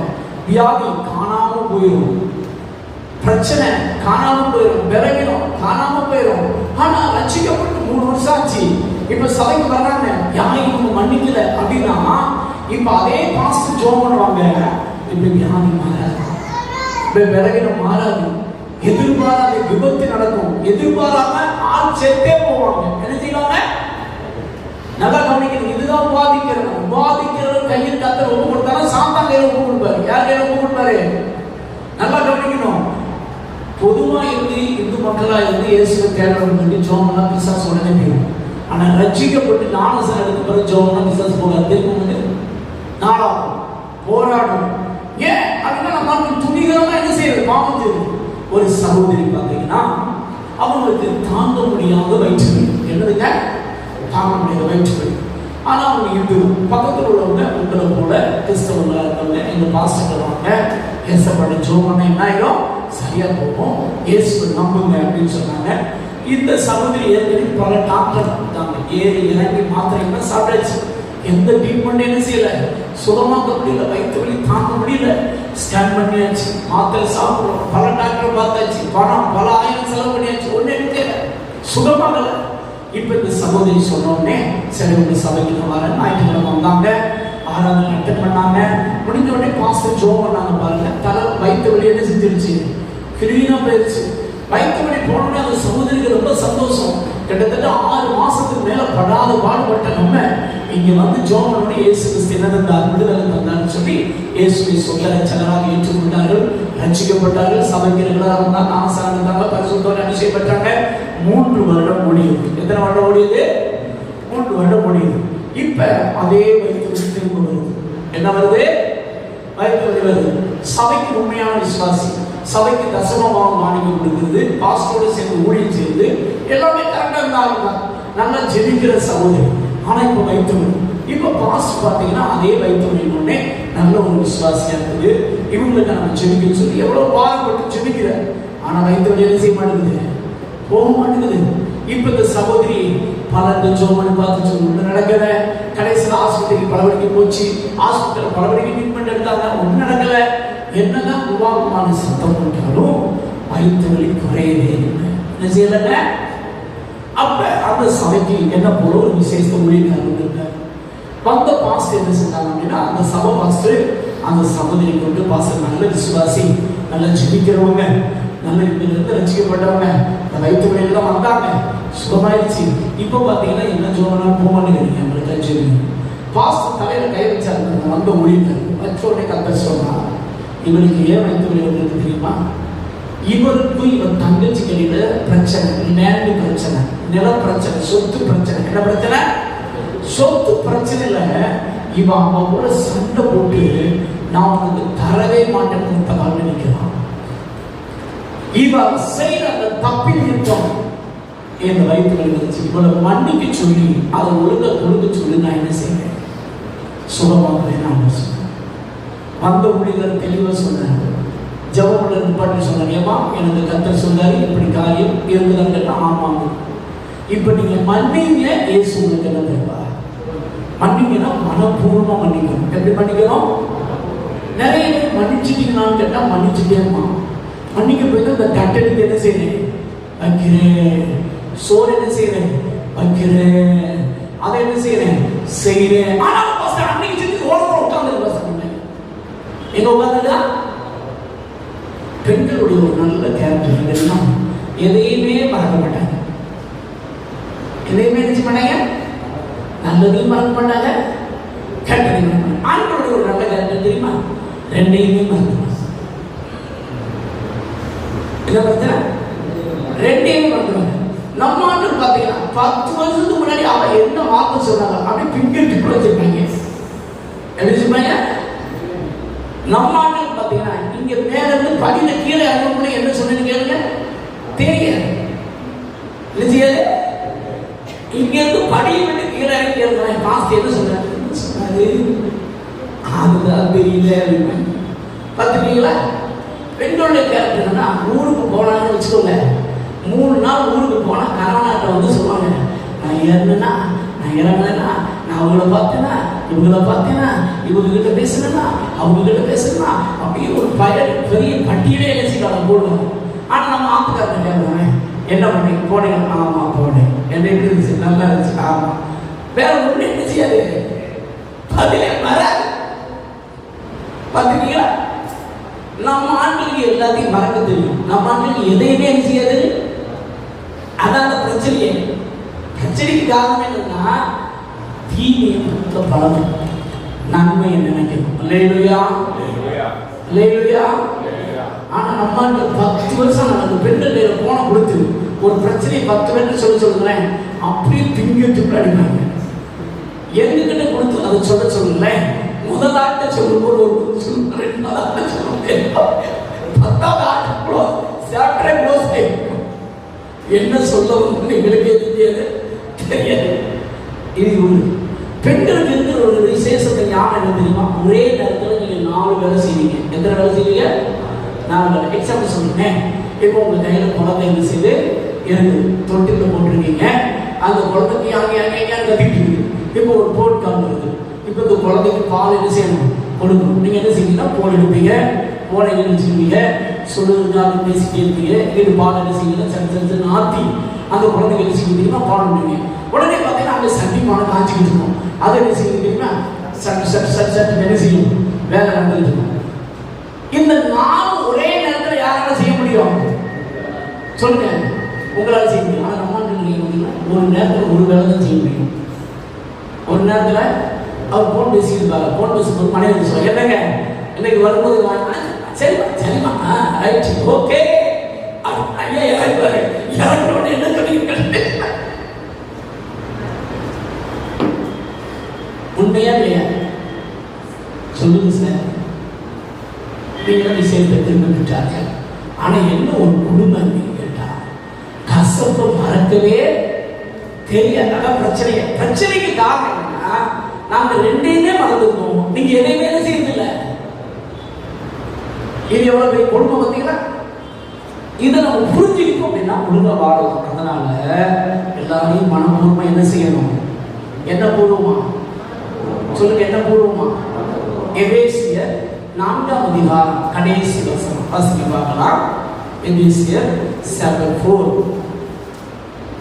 வியாதி காணாம போயிடும், பிரச்சனை காணாம போயிடும், பலவீனம் காணாம போயிடும். ஆனா ரட்சிக்கப்பட்டு 3 வருஷம் ஆச்சு, இப்ப சபைக்கு வர்றாங்க, யாரையும் இவங்க மன்னிக்கல அப்படின்னா இப்ப அதே பாஸ்டர் ஜெபம் பண்ணுவாங்க. இப்ப வியாதி மாறாது, இப்ப பலவீனம் மாறாது, எதிர்பாராத விபத்து நடக்கும், எதிர்பாராம ஆள் செத்தே போவாங்க. என்ன செய்வாங்க? நல்லா கவனிக்கணும். இதுதான் உபாதிக்கிறவன். உபாதிக்கிறவன் கையில் கர்த்தர் ஒப்பு கொடுத்தாலும் சாத்தான் கையில் ஒப்பு கொடுப்பாரு. யார் கையில் ஒப்பு கொடுப்பாரு? நல்லா கவனிக்கணும். பொதுவா இருந்து இந்து மக்களா இருந்து இயேசுவை தேடுறவங்க வேண்டி ஜோம்னா பிசாசு உடனே போயிடும். ஆனா ரட்சிக்கப்பட்டு 4 வருஷம் எடுத்து பிறகு ஜோம்னா பிசாசு போகாது. தெரியுமா? நாளாகும், போராடும். ஏன் அப்படின்னா நம்ம துணிகரமா என்ன செய்யறது? பாவம் செய்யுது. ஒரு சகோதரி பார்த்தீங்கன்னா அவங்களுக்கு தாங்க முடியாத வயிற்று வலி. என்னதுங்க? தாங்க முடியாத வயிற்று வலி. ஆனா அவங்க இந்து பக்கத்தில் உள்ளவங்க உங்களை போல கிறிஸ்தவங்களா இருக்கவங்க எங்க பாஸ்டர் வாங்க, ஏசப்படி ஜோம்னா என்ன ஆயிடும்? சரியா போகும், இயேசுவை நம்புங்க அப்படின்னு சொன்னாங்க. இந்த சகோதரி ஏற்கனவே பல டாக்டர் கொடுத்தாங்க, ஏறி இறங்கி மாத்திரைன்னா சாப்பிடாச்சு. எந்த ட்ரீட்மெண்ட் என்ன செய்யல, சுகமாக்க முடியல, வயிற்று வலி தாங்க முடியல. ஸ்கேன் பண்ணியாச்சு, மாத்திரை சாப்பிடுறோம், பல டாக்டர் பார்த்தாச்சு, பணம் பல ஆயிரம் செலவு பண்ணியாச்சு, ஒன்னே தெரியல, சுகமாகல. இப்ப இந்த சகோதரி சொன்னோடனே சரி உங்க சபைக்கு வர ஞாயிற்றுக்கிழமை வந்தாங்க, ஆராதனை அட்டெண்ட் பண்ணாங்க. முடிஞ்ச உடனே பாஸ்டர் ஜோம் பண்ணாங்க. பாருங்க, தலை வயிற்று வலி என்ன செஞ்சிருச்சு, கிளீனா போயிருச்சு. வயிற்று வலி போனோடனே அந்த சகோதரிக்கு ரொம்ப சந்தோஷம். கிட்டத்தட்ட 6 மாசத்துக்கு மேல படாத பாடுபட்ட நம்ம இங்க வந்து ஜோம் பண்ணி இயேசு கிறிஸ்து என்ன தந்தார், விடுதலை தந்தார்னு சொல்லி இயேசுவை சொந்த ரட்சகராக ஏற்றுக்கொண்டார்கள், ரட்சிக்கப்பட்டார்கள். சபைக்கு ரெகுலராக வந்தாங்க, ஆசாரம் இருந்தாங்க, பரிசுத்தோடு அபிஷேகம் பெற்றாங்க. 3 வருடம் ஓடியது. எத்தனை வருடம் ஓடியது? 3 வருடம் ஓடியது. இப்ப அதே வயிற்று வலி திரும்ப வருது. என்ன வருது? வயிற்று வலி வருது. சபைக்கு உண்மையான விசுவாசி, சபைக்கு தசமமாக மானியம் கொடுக்கிறது, பாஸ்டரோடு சேர்ந்து ஊழியம் செய்து எல்லாமே கரெக்டாக இருந்தாங்க, நல்லா ஜெபிக்கிற சகோதரி. ஆனா இப்ப வயிற்று வலி. இப்ப பாஸ்டர் பாத்தீங்கன்னா அதே வயிற்று வலினோடனே நல்ல ஒரு விசுவாசியா இருக்குது. இவங்களுக்கு நம்ம ஜெபிக்கணும்னு சொல்லி எவ்வளவு பாடுபட்டு ஜெபிக்கிற, ஆனா வயிற்று வலி என்ன செய்ய மாட்டேங்குது, போக மாட்டேங்குது. இப்ப இந்த சகோதரி பல ஜோமனு பார்த்து ஒண்ணு நடக்கல. கடைசியில் ஆஸ்பத்திரிக்கு பலவடிக்கு போச்சு, ஆஸ்பத்திரியில் பலவடிக்கு ட்ரீட்மெண்ட் எடுத்தாங்க, ஒண்ணு நடக்கல. என்னதான் உருவாக்கமான சத்தம் போட்டாலும் வயிற்று வலி குறையவே இல்லை. என்ன செய்யலங்க? அப்ப அந்த சபைக்கு என்ன போல ஒரு விசேஷ ஊழியர்கள் வந்த பாஸ்டர் என்ன செஞ்சாங்க அப்படின்னா, அந்த சபை பாஸ்டர் அந்த சகோதரி கொண்டு பாஸ்டர் நல்ல விசுவாசி, நல்லா ஜெபிக்கிறவங்க, நல்ல இருந்து ரசிக்கப்பட்டவங்க, அந்த வயிற்று வலியெல்லாம் வந்தாங்க, சுகமாயிடுச்சு. இப்ப பாத்தீங்கன்னா என்ன ஜோமனா போக மாட்டேங்கிறீங்க, நம்மளுக்கு ஜெபி. பாஸ்டர் தலையில கை வச்சாங்க வந்த ஊழியர்கள். வச்சோடனே கத்த சொன்னா, இவனுக்கு ஏன் வயிற்று வலி வந்தது தெரியுமா? இவருக்கும் இவன் தங்கச்சி கடையில பிரச்சனை, லேண்டு பிரச்சனை, நில பிரச்சனை, சொத்து பிரச்சனை. என்ன பிரச்சனை? சொத்து பிரச்சனைல இவன் அவன் கூட சண்டை போட்டு நான் உனக்கு தரவே மாட்டேன்னு தகவல் நினைக்கிறான். இவன் செய்யற அந்த தப்பில் இருக்கும் என் வயிற்று வலி வந்துச்சு, இவளை மன்னிக்க சொல்லி அதை ஒழுங்க கொடுக்க சொல்லி நான் என்ன செய்வேன், சுகமாகவே நான் சொன்னேன். வந்த ஊழியர் தெளிவா சொன்னாங்க, ஜபப்பட நிப்பாட்டி சொன்னாங்க, ஏமா எனக்கு கர்த்தர் சொன்னாரு இப்படி காரியம் இருந்ததுன்னு. ஆமாங்க, இப்ப நீங்க மன்னிங்க, இயேசு உங்களுக்கு என்ன தருவா? மன்னிங்கன்னா மனப்பூர்வமா மன்னிக்கணும். எப்படி மன்னிக்கணும்? நிறைய பேர் மன்னிச்சுட்டீங்களான்னு கேட்டா மன்னிச்சுட்டேம்மா, மன்னிக்க போயிட்டு அந்த தட்டனுக்கு என்ன செய்யறேன், வைக்கிறேன். சோறு என்ன செய்யறேன், வைக்கிறேன். அதை என்ன செய்யறேன், செய்யறேன். ஆனா அன்னைக்கு செஞ்சு ஓரத்தில் உட்கார்ந்து எங்க உட்கார்ந்துடா. பெண்களுடைய ஒரு நல்ல கேரக்டர் என்ன, எதையுமே மறக்க மாட்டாங்க, எதையுமே நினைச்சு பண்ணாங்க, நல்லதையும் மறக்க மாட்டாங்க, கெட்டதையும் மறக்க மாட்டாங்க. ஆண்களுடைய ஒரு நல்ல கேரக்டர் தெரியுமா, ரெண்டையுமே மறக்க. என்ன பிரச்சனை? ரெண்டையுமே மறந்துடுவாங்க. நம்ம ஆண்கள் பாத்தீங்கன்னா 10 வருஷத்துக்கு முன்னாடி அவ என்ன வார்த்தை சொன்னாங்க அப்படி பிங்கெட்டு வச்சிருப்பாங்க. எப்படி சொல்றாங்க? நம்ம ஆண்கள் பாத்தீங்கன்னா இங்க மேல இருந்து படியில கீழே இறங்க என்ன சொன்னீங்க கேளுங்க, தெரியாது. இங்க இருந்து படியை விட்டு கீழே இறங்கி கேளுங்க, பாஸ்ட் என்ன சொன்னாரு, அதுதான் தெரியல அப்படின்னு பார்த்துட்டீங்களா? பெண்களுடைய கேரக்டர் என்னன்னா, ஊருக்கு போனான்னு வச்சுக்கோங்க, 3 நாள் ஊருக்கு போனா கணவனாட்ட வந்து சொல்லுவாங்க, நான் ஏறினா நான் இறங்கினா நான் அவங்கள பார்த்தேன்னா இவங்கள பார்த்தேன்னா இவங்க கிட்ட பேசுனா அவங்க கிட்ட பேசுனா அப்படியே ஒரு பெரிய பட்டியலே எழுச்சிக்கான போடுவோம். ஆனா நம்ம ஆத்துக்காரங்க கேட்கறேன், என்ன பண்ணீங்க, போனீங்க? ஆமா போனேன். என்ன இருந்துச்சு? நல்லா இருந்துச்சு. ஆமா. வேற ஒண்ணு என்ன செய்யாது, பதிலே வராது. பாத்தீங்களா? நம்ம ஆண்களுக்கு எல்லாத்தையும் மறக்க தெரியும், நம்ம ஆண்களுக்கு எதையுமே என்ன செய்யாது. அதான் அந்த பிரச்சனையே. பிரச்சனைக்கு காரணம் என்னன்னா, தீமையை பழகும், நன்மையை நினைக்கணும். அல்லேலூயா, அல்லேலூயா. ஆனா நம்ம 10 வருஷம் நடந்து பெண்கள் போன கொடுத்து ஒரு பிரச்சனையை 10 பேர் சொல்லுங்களேன், அப்படியே திங்கத்துக்கு அடிப்பாங்க. எங்ககிட்ட கொடுத்து அதை சொல்லுங்களேன், முதல் ஆட்ட சொல்லும்போது ஒரு 2வது ஆட்ட சொல்லுங்க, 10வது ஆட்ட சாப்டரே க்ளோஸ் ஆயிடும். என்ன சொல்ல எங்களுக்கு தெரியாது. இது ஒரு பெண்களுக்கு இருக்கிற ஒரு விசேஷத்தை ஞாபகம் என்ன தெரியுமா, ஒரே நேரத்தில் நீங்க 4 வேலை செய்வீங்க. எத்தனை வேலை செய்வீங்க? 4 வேலை. எக்ஸாம்பிள் சொல்லுங்க, இப்போ உங்க கையில குழந்தை என்ன செய்து இருக்கு, தொட்டில போட்டிருக்கீங்க, அந்த குழந்தைக்கு அங்கே கத்திட்டு இருக்கு. இப்போ ஒரு போட் கால் வருது, இப்போ இந்த குழந்தைக்கு பால் என்ன செய்யணும், கொடுக்கணும். நீங்க என்ன செய்வீங்கன்னா போல் எடுப்பீங்க, போனை வச்சுருவீங்க, சொல்லுங்க பேசிட்டே இருப்பீங்க. இது பால் என்ன செய்வீங்கன்னா சரி ஆத்தி அந்த குழந்தைங்க என்ன செய்ய தெரியுமா பாடம் பண்ணுவீங்க. உடனே பார்த்தீங்கன்னா அங்கே சட்டிமான காய்ச்சிக்கிட்டு இருக்கும். அதை என்ன செய்ய தெரியுமா சட்டு சட்டு சட்டு சட்டு என்ன செய்யும் வேலை நடந்துட்டு இருக்கும். இந்த 4 ஒரே நேரத்தில் யாரால செய்ய முடியும் சொல்லுங்க? உங்களால் செய்ய முடியும். ஆனால் நம்ம ஒரு நேரத்தில் ஒரு வேலை தான் செய்ய முடியும். ஒரு நேரத்தில் அவர் போன் பேசியிருப்பாரு. போன் பேசும்போது மனைவி சொல்லுவாங்க, என்னங்க இன்னைக்கு வரும்போது சரிம்மா சரிம்மா ரைட் ஓகே ஐயா இறங்குவாரு. இறங்கினோட என்ன சொல்லியிருக்காரு? உண்மையா இல்லையா சொல்லுங்க சார். நீங்க விஷயத்தை திரும்ப விட்டாங்க. ஆனா என்ன ஒரு குடும்பம் கேட்டா கசப்பை மறக்கவே தெரியாத பிரச்சனைக்கு காரணம் என்னன்னா நாங்க ரெண்டையுமே மறந்துருக்கோம். நீங்க எதையுமே செய்யறதில்லை. இது எவ்வளவு பெரிய குடும்பம் பார்த்தீங்களா? இதை நம்ம புரிஞ்சுக்கிட்டோம் அப்படின்னா ஒழுங்கா வாழலாம். அதனால எல்லாரையும் மனப்பூர்வமா என்ன செய்யணும்? என்ன பூர்வமா சொல்லுங்க? என்ன பூர்வமா? எபேசியர் 4ஆம் அதிகாரம் கடைசி வசனம் வாசிக்க பார்க்கலாம். எபேசியர் chapter 4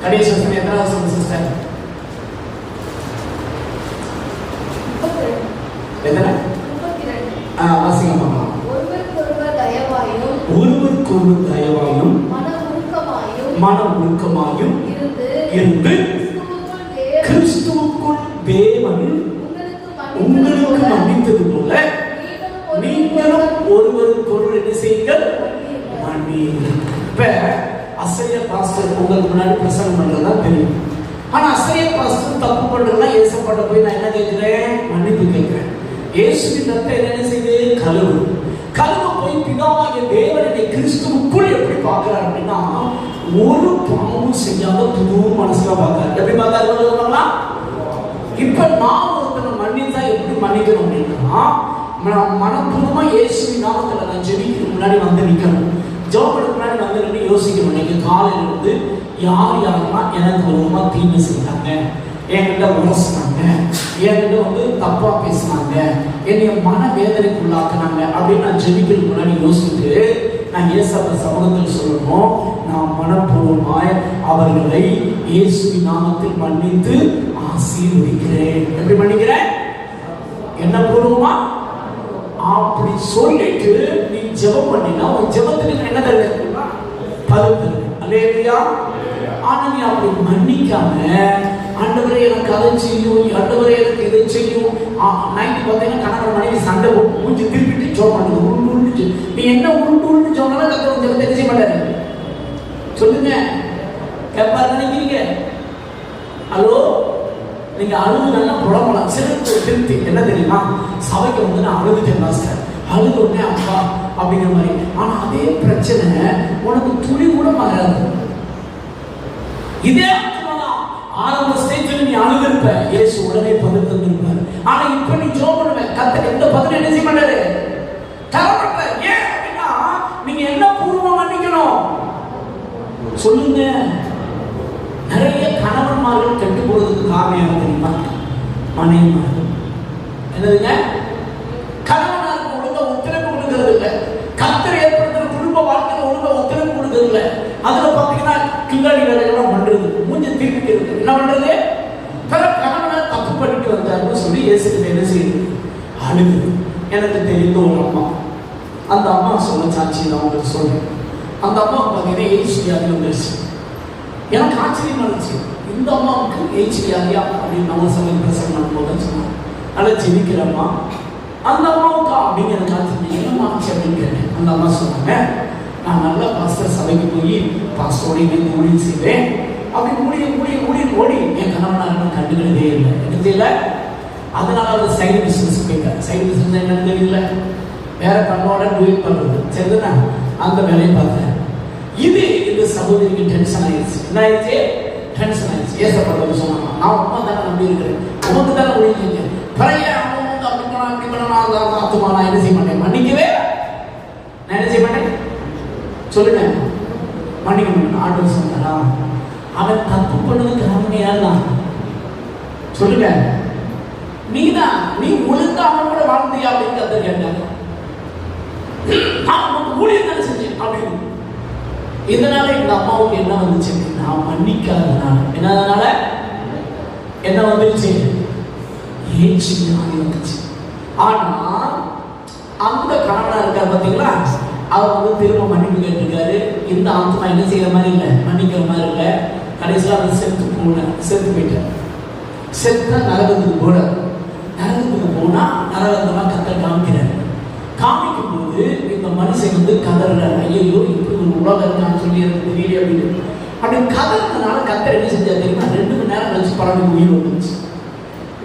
கடைசி வசனம் எத்தனை வசனம் சிஸ்டர்? எத்தனை? 32. வாசிக்க பார்க்கலாம். ஒருவருக்கொருவர் தயவாயும் மன உருக்கமாயும் இருந்து கிறிஸ்துவுக்குள் தேவன் உங்களுக்கு மன்னித்தது போல நீங்களும் ஒருவருக்கொருவர் என்ன செய்யுங்கள்? மன்னியுங்கள். இப்ப அசைய பாஸ்டர் உங்களுக்கு முன்னாடி பிரசங்கம் பண்றதா தெரியும். ஆனா அசைய பாஸ்டர் தப்பு பண்றதுனா ஏசப்பட்ட போய் நான் என்ன கேட்கிறேன்? மன்னிப்பு கேட்கிறேன். இயேசுவின் ரத்தம் என்ன செய்யுது? கழுவு போய் பிதாவாகிய தேவனை கிறிஸ்துவுக்குள் எப்படி பார்க்கிறார் அப்படின்னா ஒரு பாவமும் செய்யாத புது மனசுல பார்க்கிறார். எப்படி பார்க்கறாருன்னா இப்ப நான் ஒருத்தனை மன்னித்தா எப்படி மன்னிக்கணும் அப்படின்னா மனப்பூர்வமா இயேசுவின் நாமத்துல நான் ஜெபிக்க முன்னாடி வந்து நிக்கணும். ஜெபத்துக்கு முன்னாடி வந்து நின்று யோசிக்கணும். இன்னைக்கு காலையில இருந்து யாரெல்லாம் எனக்கு விரோதமா தீமை செய்தாங்க, என்கிட்ட உரசினாங்க, என்கிட்ட வந்து தப்பா பேசினாங்க, என்னைய மன வேதனைக்குள்ளாக்குனாங்க அப்படின்னு நான் ஜெபிக்கிறதுக்கு முன்னாடி யோசிச்சுட்டு நான் இயேசுவின் சமூகத்தில் சொல்லணும். நான் மனப்பூர்வமாய் அவர்களை இயேசுவின் நாமத்தில் மன்னித்து ஆசீர்வதிக்கிறேன். எப்படி மன்னிக்கிறேன்? என்ன பூர்வமா அப்படி சொல்லிட்டு நீ ஜெபம் பண்ணினா உன் ஜெபத்துக்கு என்ன தருவா? பலன். அல்லேலூயா. ஆனா நீ அப்படி மன்னிக்காம ஆண்டவரே எனக்கு அதை செய்யும், ஆண்டவரே எனக்கு இதை செய்யும், நைட்டு பார்த்தீங்கன்னா கணவன் மனைவி சண்டை போட்டு மூஞ்சி திருப்பிட்டு ஜெபம் பண்ணுது உருண்டு. நீ என்ன உருண்டு சொன்னாலும் கத்தர் ஜெபத்தை செய்ய மாட்டாரு. சொல்லுங்க, கேட்பாரு நினைக்கிறீங்க? ஹலோ, நீங்க அழுது நல்லா புலம்பலாம். சிறப்பு திருப்தி என்ன தெரியுமா? சபைக்கு வந்து நான் அழுதுட்டேன் மாஸ்டர், அழுது உடனே அப்பா அப்படிங்கிற மாதிரி. ஆனா அதே பிரச்சனை உனக்கு துளி கூட மாறாது. இதே ஆரம்ப ஸ்டேஜ்ல நீ அழுதுருப்ப, இயேசு உடனே பதில் தந்திருப்பாரு. ஆனா இப்ப நீ ஜெபம் பண்ணுவ, கர்த்தர் எந்த பதிலும் என்ன செய்ய மாட்டாரு? தரப்பட்ட. ஏன் அப்படின்னா நீங்க என்ன பூர்வமா மன்னிக்கணும்? சொல்லுங்க. நிறைய கணவன்மார்கள் கெட்டு போறதுக்கு காரணம் என்ன தெரியுமா? மனைவிமார்கள். என்னதுங்க? கணவனாருக்கு ஒழுங்கா ஒத்துழைப்பு கொடுக்கறது இல்லை. கர்த்தர் ஏற்படுத்துற குடும்ப வாழ்க்கையில ஒழுங்கா ஒத்துழைப்பு கொடுக்கறது இல்லை. அதுல பாத்தீங்கன்னா கில்லாடி வேலைகள்லாம் பண்றது, மூஞ்ச திருப்பிக்கிறது. என்ன பண்றது? கணவனார் தப்பு பண்ணிட்டு வந்தாருன்னு சொல்லி இயேசுக்கு என்ன செய்யுது? அழுகுது. எனக்கு தெரிந்த ஒரு அம்மா, அந்த அம்மா சொன்ன சாட்சி நான் உங்களுக்கு சொல்றேன். அந்த அம்மாவுக்கு பார்த்தீங்கன்னா ஏசியாவே வந்துருச்சு. எனக்கு ஆச்சரியமா இருந்துச்சு. இந்த அம்மாவுக்கு ஏசியாரியா அப்படின்னு நம்ம சமையல் பிரசங்கம் பண்ணும்போது சொன்னாங்க. நல்லா ஜெபிக்கிறம்மா. அந்த அம்மாவுக்கா அப்படின்னு எனக்கு ஆச்சரியம். என்னம்மா ஆச்சு அப்படின்னு கேட்டேன். அந்த அம்மா சொன்னாங்க, நான் நல்லா பாஸ்டர் சபைக்கு போய் பாஸ்டரோட இணைந்து ஊழியம் செய்வேன். அப்படி ஓடி என் கணவனாக கண்டுக்கிறதே இல்லை. எனக்கு தெரியல. அதனால அவர் சைடு பிஸ்னஸ் போயிட்டார். சைடு பிஸ்னஸ் என்னன்னு தெரியல, வேற கண்ணோட டூயிட் பண்றது. சரிதானே? அந்த வேலையை பார்த்தேன். இது இந்த சகோதரிக்கு டென்ஷன் ஆயிடுச்சு. என்ன ஆயிடுச்சு? டென்ஷன் ஆயிடுச்சு. ஏசப்பட்டது சொன்னாங்க, நான் உண்மை தானே நம்பி இருக்கிறேன், உனக்கு தானே ஒழிஞ்சீங்க, பழைய அவன் வந்து அப்படி பண்ணா ஆத்துமா நான் என்ன செய்ய மாட்டேன், மன்னிக்கவே நான் என்ன செய்ய மாட்டேன். சொல்லுங்க, மன்னிக்க மாட்டேன். ஆண்டவர் சொன்னாரா? அவன் தப்பு பண்ணதுக்கு காரணம் யாருதான்? சொல்லுங்க. நீதான். நீ ஒழுங்கா அவன் கூட வாழ்ந்தியா அப்படின்னு கத்தர் கேட்டாங்க. நான் உனக்கு ஊழியம் தானே செஞ்சேன் அப்படின்னு. இதனால இந்த அம்மாவுக்கு என்ன வந்துச்சு? நான் மன்னிக்காதனால என்னதனால என்ன வந்துருச்சு? ஏச்சு ஞானி வந்துச்சு. ஆனா அந்த கணவனா இருக்கார் பார்த்தீங்களா, அவர் வந்து திரும்ப மன்னிப்பு கேட்டிருக்காரு. இந்த ஆத்மா என்ன செய்யற மாதிரி இல்லை, மன்னிக்கிற மாதிரி இல்லை. கடைசியில் அவர் செத்து போயிட்டார். செத்த நரகத்துக்கு போற, நரகத்துக்கு போனா நரகத்தெல்லாம் கத்த காமிக்கிறார். காமிக்கும் போது இந்த மனுஷன் வந்து கதறார், ஐயோ இப்படி ஒரு உலகம் இருக்கான்னு சொல்லி எனக்கு தெரியல அப்படின்னு. அப்படி கதறதுனால கத்தர் என்ன செஞ்சா தெரியுமா? 2 மணி நேரம் கழிச்சு பறவை உயிர் வந்துச்சு.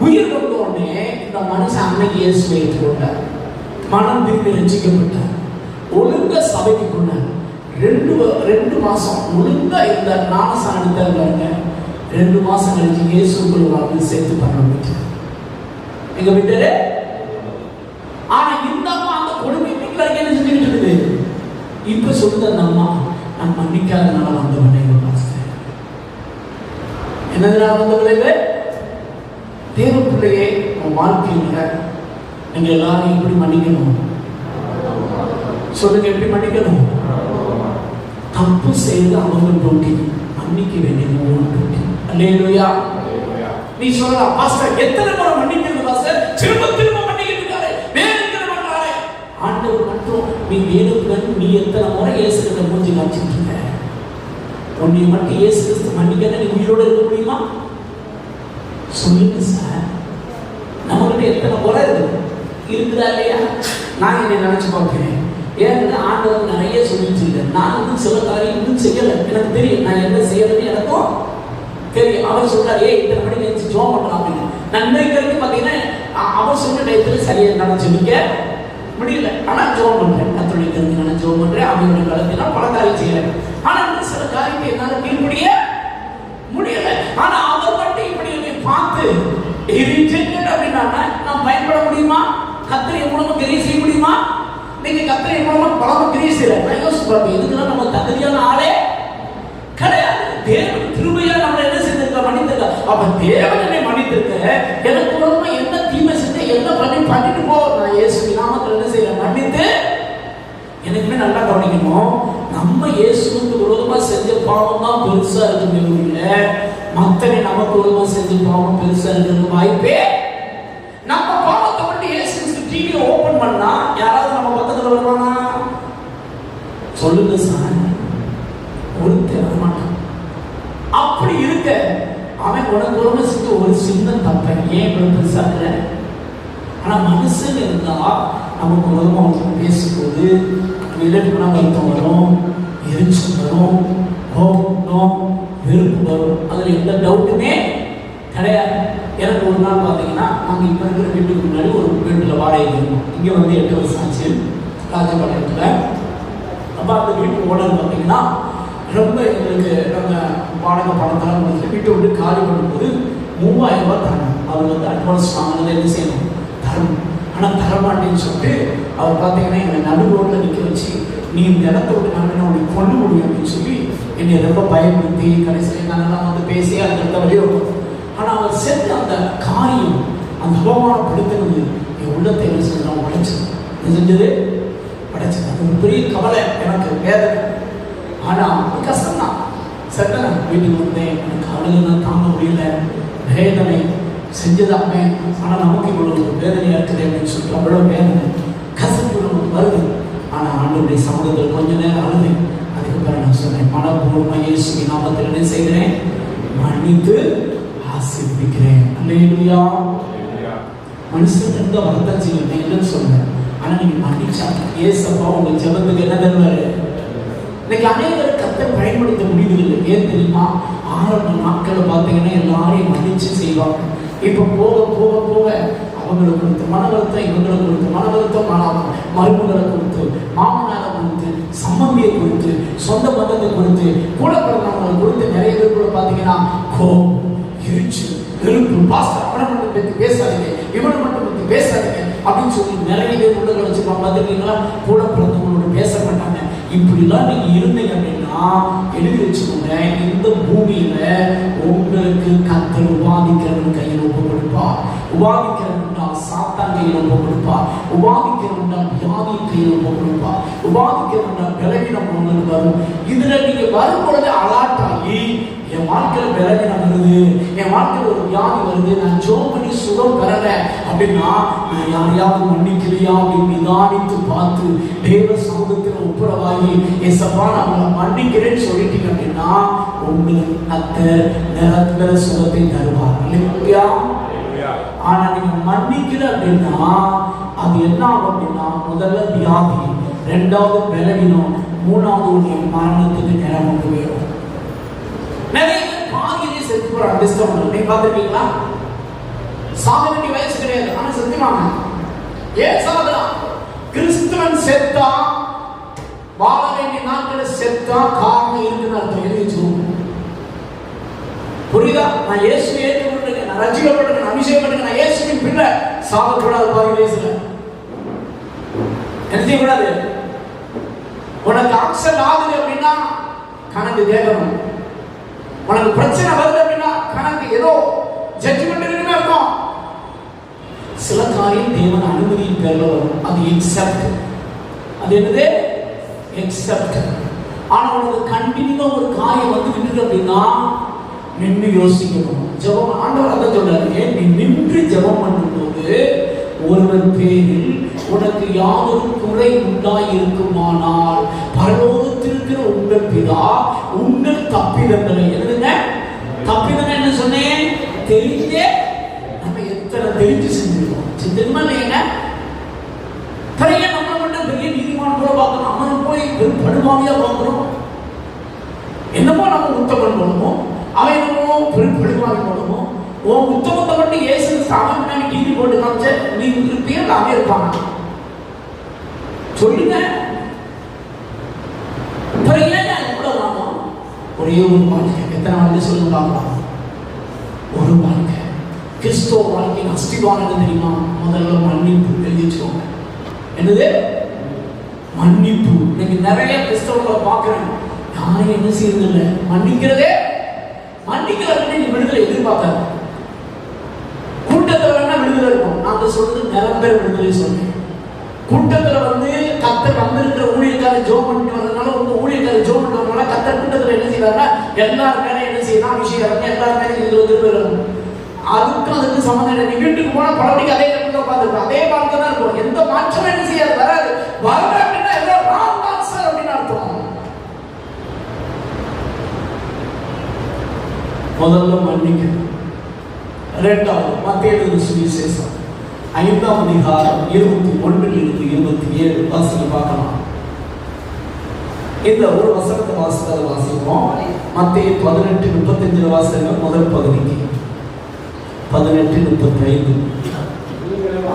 உயிர் வந்த உடனே இந்த மனுஷன் அன்னைக்கு இயேசுவை ஏற்றுக்கொண்டார், மனம் திரும்பி ரட்சிக்கப்பட்டார், ஒழுங்கா சபைக்கு கொண்டார். 2 மாசம் ஒழுங்கா இந்த ஞானஸ்நானம் எடுத்தாங்க. 2 மாசம் கழிச்சு இயேசுக்குள்ள வந்து சேர்த்து பண்ண எங்க வீட்டாரு. ஆனா இந்த அம்மா அந்த கொடுமை வீட்டுல என்ன செஞ்சுக்கிட்டு இருக்குது? இப்ப சொல்லுது அந்த அம்மா, நான் மன்னிக்காதனால வந்த விளைவு. என்னதுனால வந்த விளைவு? தேவ பிள்ளையே, உன் வாழ்க்கையில நீங்க எல்லாரும் எப்படி மன்னிக்கணும் சொல்லுங்க? எப்படி மன்னிக்கணும்? தப்பு செய்து அவங்க டூட்டி, மன்னிக்க வேண்டியது டூட்டி. அல்லேலூயா. நீ சொல்லலாம், பாஸ்டர் எத்தனை முறை மன்னிக்கிறது பாஸ்டர்? திரும்ப திரும்ப மன்னிக்கிறது வேற மாட்டாரே. ஆண்டவர் மட்டும் நீ வேணுக்கு நீ எத்தனை முறை இயேசு கிட்ட மூஞ்சி காமிச்சிட்டு இருக்க? உன்னை மட்டும் இயேசு கிறிஸ்து மன்னிக்க நீ உயிரோடு இருக்க முடியுமா? சொல்லுங்க சார். நம்மகிட்ட எத்தனை முறை இருக்குதா இல்லையா? நான் என்னை நினைச்சு பார்க்கிறேன். ஏன்னா ஆண்டவர் நிறைய சொல்லிட்டு நான் வந்து சில காரியம் இன்னும் செய்யலை, எனக்கு தெரியும் நான் என்ன செய்யறதுன்னு எனக்கும் தெரியும். அவர் சொல்றாரு, இத்தனை மணிக்கு எழுந்து ஜோம் பண்றான் அப்படின்னு. நன்மைக்கு வரைக்கும் பார்த்தீங்கன்னா அவர் சொன்ன டயத்துல சரியா நினைச்சு நிற்க முடியல. ஆனா ஜோம் பண்றேன், கத்தோலிக்க தெரிஞ்சு நான் ஜோம் பண்றேன், அவங்களோட காலத்தினா பல காரியம் செய்யறேன். ஆனா சில காரியத்தை என்னால கீழ்படிய முடியல. ஆனா அவர் மட்டும் இப்படி பார்த்து அப்படின்னா நான் பயன்பட முடியுமா? கத்திரை மூலமா கிரியை செய்ய முடியுமா? நீங்க கத்திரை மூலமா பலமா கிரியை செய்யல. யோசிச்சு பாருங்க, இதுக்கெல்லாம் நம்ம தகுதியான ஆளே கிடையாது. தேவன் கிருபையா நம்மளை என்ன செஞ்சிருக்க? மன்னித்திருக்க. அப்ப தேவன் என்னை மன்னித்திருக்க, எனக்கு மூலமா என்ன தீமை செஞ்ச என்ன பண்ணிட்டு போ, நான் இயேசு நாமத்தில் என்ன செய்யறேன்? மன்னித்து. எனக்குமே நல்லா கவனிக்கணும், நம்ம இயேசுக்கு விரோதமா செஞ்ச பாவம் தான் பெருசா இருக்கு. மத்தனை நமக்கு விரோதமா செஞ்ச பாவம் பெருசா இருக்கிறது வாய்ப்பே. நம்ம பாவத்தை மட்டும் இயேசு டிவி ஓபன் பண்ணா யாராவது நம்ம பக்கத்துல வருவானா? சொல்லுங்க சார், ஒருத்தர் வரமாட்டான். அப்படி இருக்க அவன் உனக்கு விரோதமா செஞ்ச ஒரு சின்ன தப்பை ஏன் இவ்வளவு பெருசா இல்லை? ஆனா மனுஷன் இருந்தா நமக்கு விரோதமா பேசும்போது விலகுனா வருத்தம் வரும், எரிச்சல் வரும், கோபம், வெறுப்பு வரும். அதுல எந்த டவுட்டுமே கிடையாது. எனக்கு ஒரு நாள் பார்த்தீங்கன்னா, நாங்கள் இப்போ இருக்கிற வீட்டுக்கு முன்னாடி ஒரு வீட்டில் வாடகை இருக்கோம். இங்கே வந்து 8 வருஷம் ஆச்சு ராஜபாளையத்தில். அப்போ அந்த வீட்டு ஓனர் பார்த்தீங்கன்னா ரொம்ப எங்களுக்கு நாங்கள் வாடகை பணத்தெல்லாம் கொடுத்து வீட்டை விட்டு காலி பண்ணும்போது 3000 ரூபாய் தரணும். அவர் வந்து அட்வான்ஸ் வாங்கினதை என்ன செய்யணும்? தரணும். ஆனால் தரமாட்டேன்னு சொல்லிட்டு அவர் பார்த்தீங்கன்னா எங்களை நடு ரோட்டில் நிற்க வச்சு, நீ இந்த இடத்த விட்டு நான் உனக்கு கொண்டு முடியும் அப்படின்னு சொல்லி என்னை ரொம்ப பயன்படுத்தி கடைசியில் நாங்கள்லாம் வந்து பேசி அதுக்கடுத்த வழியோ. ஆனால் அவர் செஞ்ச அந்த காரியம், அந்த அவமானப்படுத்தினது என் உள்ளத்தை என்ன செஞ்சு உடைச்சது. என்ன செஞ்சது? உடைச்சது. அது ஒரு பெரிய கவலை, எனக்கு வேதனை. ஆனால் கஷ்டம்தான். சட்டை வீட்டுக்கு வந்தேன், எனக்கு அழுகுனா தாங்க முடியல, வேதனை செஞ்சதாமே. ஆனால் நமக்கு இவ்வளவு வேதனையாக இருக்குது அப்படின்னு சொல்லிட்டு அவ்வளோ வேதனை கசப்பு நமக்கு வருது. ஆனால் ஆண்டவருடைய சமூகத்தில் கொஞ்ச நேரம் அழுது அதுக்கப்புறம் நான் சொன்னேன், மனப்பூர்வமாக இயேசுவின் நாமத்தில் என்ன செய்கிறேன்? மன்னித்து ஆசீர்வதிக்கிறேன். அல்லேலூயா. மனுஷன் எந்த வருத்தம் செய்யணும் இல்லைன்னு சொன்னேன். ஆனால் நீங்கள் மன்னிச்சா ஏசப்பா உங்கள் ஜெபத்துக்கு என்ன தருவாரு? இன்னைக்கு அநேகர் கர்த்தர் பயன்படுத்த முடியவில்லை. ஏன் தெரியுமா? ஆரம்ப நாட்களில் பார்த்தீங்கன்னா எல்லாரையும் மன்னிச்சு செய்வாங்க. இப்போ போக போக போக அவங்களுக்கு கொடுத்து மன வருத்தம், இவங்களுக்கு கொடுத்து மன வருத்தம், மருமகளை கொடுத்து, மாமனாரை கொடுத்து, சம்பந்தியை கொடுத்து, சொந்த பந்தத்தை கொடுத்து, கூட பிறந்தவங்களை கொடுத்து, நிறைய பேர் கூட பார்த்தீங்கன்னா கோபம், எரிச்சல், வெறுப்பு, பாஸ்டர் அவனை மட்டும் பற்றி பேசாதீங்க, இவனை மட்டும் பற்றி பேசாதீங்க அப்படின்னு சொல்லி நிறைய பேர் உள்ள வச்சுப்பாங்க. பார்த்துருக்கீங்களா? கூட பிறந்தவங்களோட பேச மாட்டாங்க. இப்படிலாம் நீங்க இருந்தீங்க அப்படின்னா எழுதி வச்சுக்கோங்க, இந்த பூமியில உங்களுக்கு கர்த்தர் உபாதிக்கிறவன் கையில் ஒப்பு கொடுப்பார். உபாதிக்கிறவன்டா சாத்தான் கையில் ஒப்பு கொடுப்பார். உபாதிக்கிறவன்டா வியாதி கையில் ஒப்பு கொடுப்பார். உபாதிக்கிறவன்டா பலவீனம் உங்களுக்கு வரும். இதுல நீங்க வரும் பொழுது அலாட்டாகி என் வாழ்க்கையில் பலவீனம் வருது, என் வாழ்க்கையில் ஒரு வியாதி வருது, நான் ஜெபம் பண்ணி சுகம் பெறல அப்படின்னா நான் யாரையாவது மன்னிக்கலையா அப்படின்னு நிதானித்து பார்த்து தேவ சமூகத்தில் ஒப்புரவாகி ஏசப்பா நான் மன்னிக்கிறேன்னு சொல்லிட்டீங்க அப்படின்னா உங்களுக்கு கர்த்தர் நிரந்தர சுகத்தை தருவார். இல்லையா? ஆனா நீங்க மன்னிக்கல அப்படின்னா அது என்ன ஆகும் அப்படின்னா முதல்ல வியாதி, ரெண்டாவது பலவீனம், மூணாவது உடைய மரணத்துக்கு நேரம் கொண்டு போயிடும். நிறைய பேர் பாதியிலே செத்து போற அடிஸ்டம் நீங்க பார்த்துருக்கீங்களா? சாக வேண்டிய வயசு கிடையாது, ஆனா செத்துவாங்க. ஏன் சாகலாம்? கிறிஸ்துவன் செத்தா, வாழ வேண்டிய நாட்களில் செத்தா காரணம் இருக்குன்னு அர்த்தம். எழுதி வச்சுக்கோங்க. புரியுதா? நான் இயேசுவை ஏற்றுக்கொண்டிருக்கேன், நான் ரட்சிக்கப்பட்டிருக்கேன், நான் அபிஷேகப்பட்டிருக்கேன், நான் இயேசுவின் பிள்ளை. சாகக்கூடாது. பாதி வயசுல என்ன செய்யக்கூடாது? உனக்கு ஆக்சன் ஆகுது அப்படின்னா கணக்கு கேட்கணும். உனக்கு பிரச்சனை வருது அப்படின்னா கணக்கு ஏதோ ஜட்ஜ்மெண்ட் இருக்குன்னு அர்த்தம். சில காரியம் தேவன் அனுமதியின் பேர்ல வரும், அது எக்ஸப்ட். அது என்னது? எக்ஸப்ட். ஆனா உனக்கு கண்டினியூவா ஒரு காரியம் வந்து நின்று அப்படின்னா நின்று யோசிக்கணும். ஜெபம் ஆண்டவர் அதை சொல்றாரு, நீ நின்று ஜெபம் பண்ணும்போது ஒருவன் பேரில் உனக்கு யாதொரு குறை உண்டாயிருக்குமானால் பரலோகத்தில் இருக்கிற உங்கள் பிதா உங்கள் தப்பிதங்களை எழுதுங்க. தப்பிதம் என்ன சொன்னேன்? தெரிஞ்சே நம்ம எத்தனை தெரிஞ்சு செஞ்சிருக்கோம். செஞ்சிருமா இல்லைங்க? பெரிய நம்மளை மட்டும் பெரிய நீதிமான போல பார்க்கணும், அவனை போய் பெரும் படுமாவியா பார்க்கிறோம். என்னமோ நம்ம உத்தமன் போடுவோம், அவன் என்னமோ பெரும் படுமாவி போடுவோம். உன் உத்தமத்தை மட்டும் இயேசு சாமி டிவி போட்டு காமிச்ச நீ இருப்பியல் அவன் இருப்பாங்க. சொல்லுங்க. ஒரே ஒரு வாழ்க்கை. எத்தனை வாழ்க்கை சொல்லுவாங்களா? ஒரு வாழ்க்கை. கிறிஸ்துவ வாழ்க்கையின் அஸ்திவாரம் தெரியுமா? முதல்ல மன்னிப்பு. எழுதி வச்சுக்கோங்க. என்னது? மன்னிப்பு. இன்னைக்கு நிறைய கிறிஸ்தவங்களை பார்க்கிறேன், யாரையும் என்ன செய்யறதில்லை, மன்னிக்கிறதே. மன்னிக்கிறதுன்னு நீ விடுதலை எதிர்பார்க்காது. கூட்டத்தில் வேணா விடுதலை இருக்கும். நாங்க சொல்றது நிரந்தர விடுதலை சொன்னேன். கூட்டத்தில் வந்து கர்த்தர் வந்திருக்கிற ஊழியக்காரர் ஜெபம் பண்ணிட்டு வந்ததுனால உங்க ஊழியக்காரர் ஜெபம் பண்ணிட்டு வந்ததுனால கர்த்தர் கூட்டத்தில் என்ன செய்யறாருன்னா எல்லாருமே என்ன செய்யணும், அபிஷேகம் எல்லாருமே திரும்ப அதுக்கு சம்பந்தம் இல்லை. நீ வீட்டுக்கு போனா பழவடிக்கு அதே இடத்துல உட்காந்துருக்கும், அதே வாழ்க்கை தான் இருக்கும். எந்த மாற்றமும் என்ன செய்யாது, வராது. வரல அப்படின்னா எல்லாம் ராங் ஆன்சர் அப்படின்னு அர்த்தம். முதல்ல மன்னிக்கணும். இரண்டாவது மத்தேயு சுவிசேஷம் 5ஆம் அதிகாரம் 21 to 27 வாசிக்க பார்க்கலாம். இந்த ஒரு வசனத்தை வாசிப்போம். மத்தேயு 18:35 வாசிங்க. முதல் பகுதிக்கு 18:35. நீங்களும்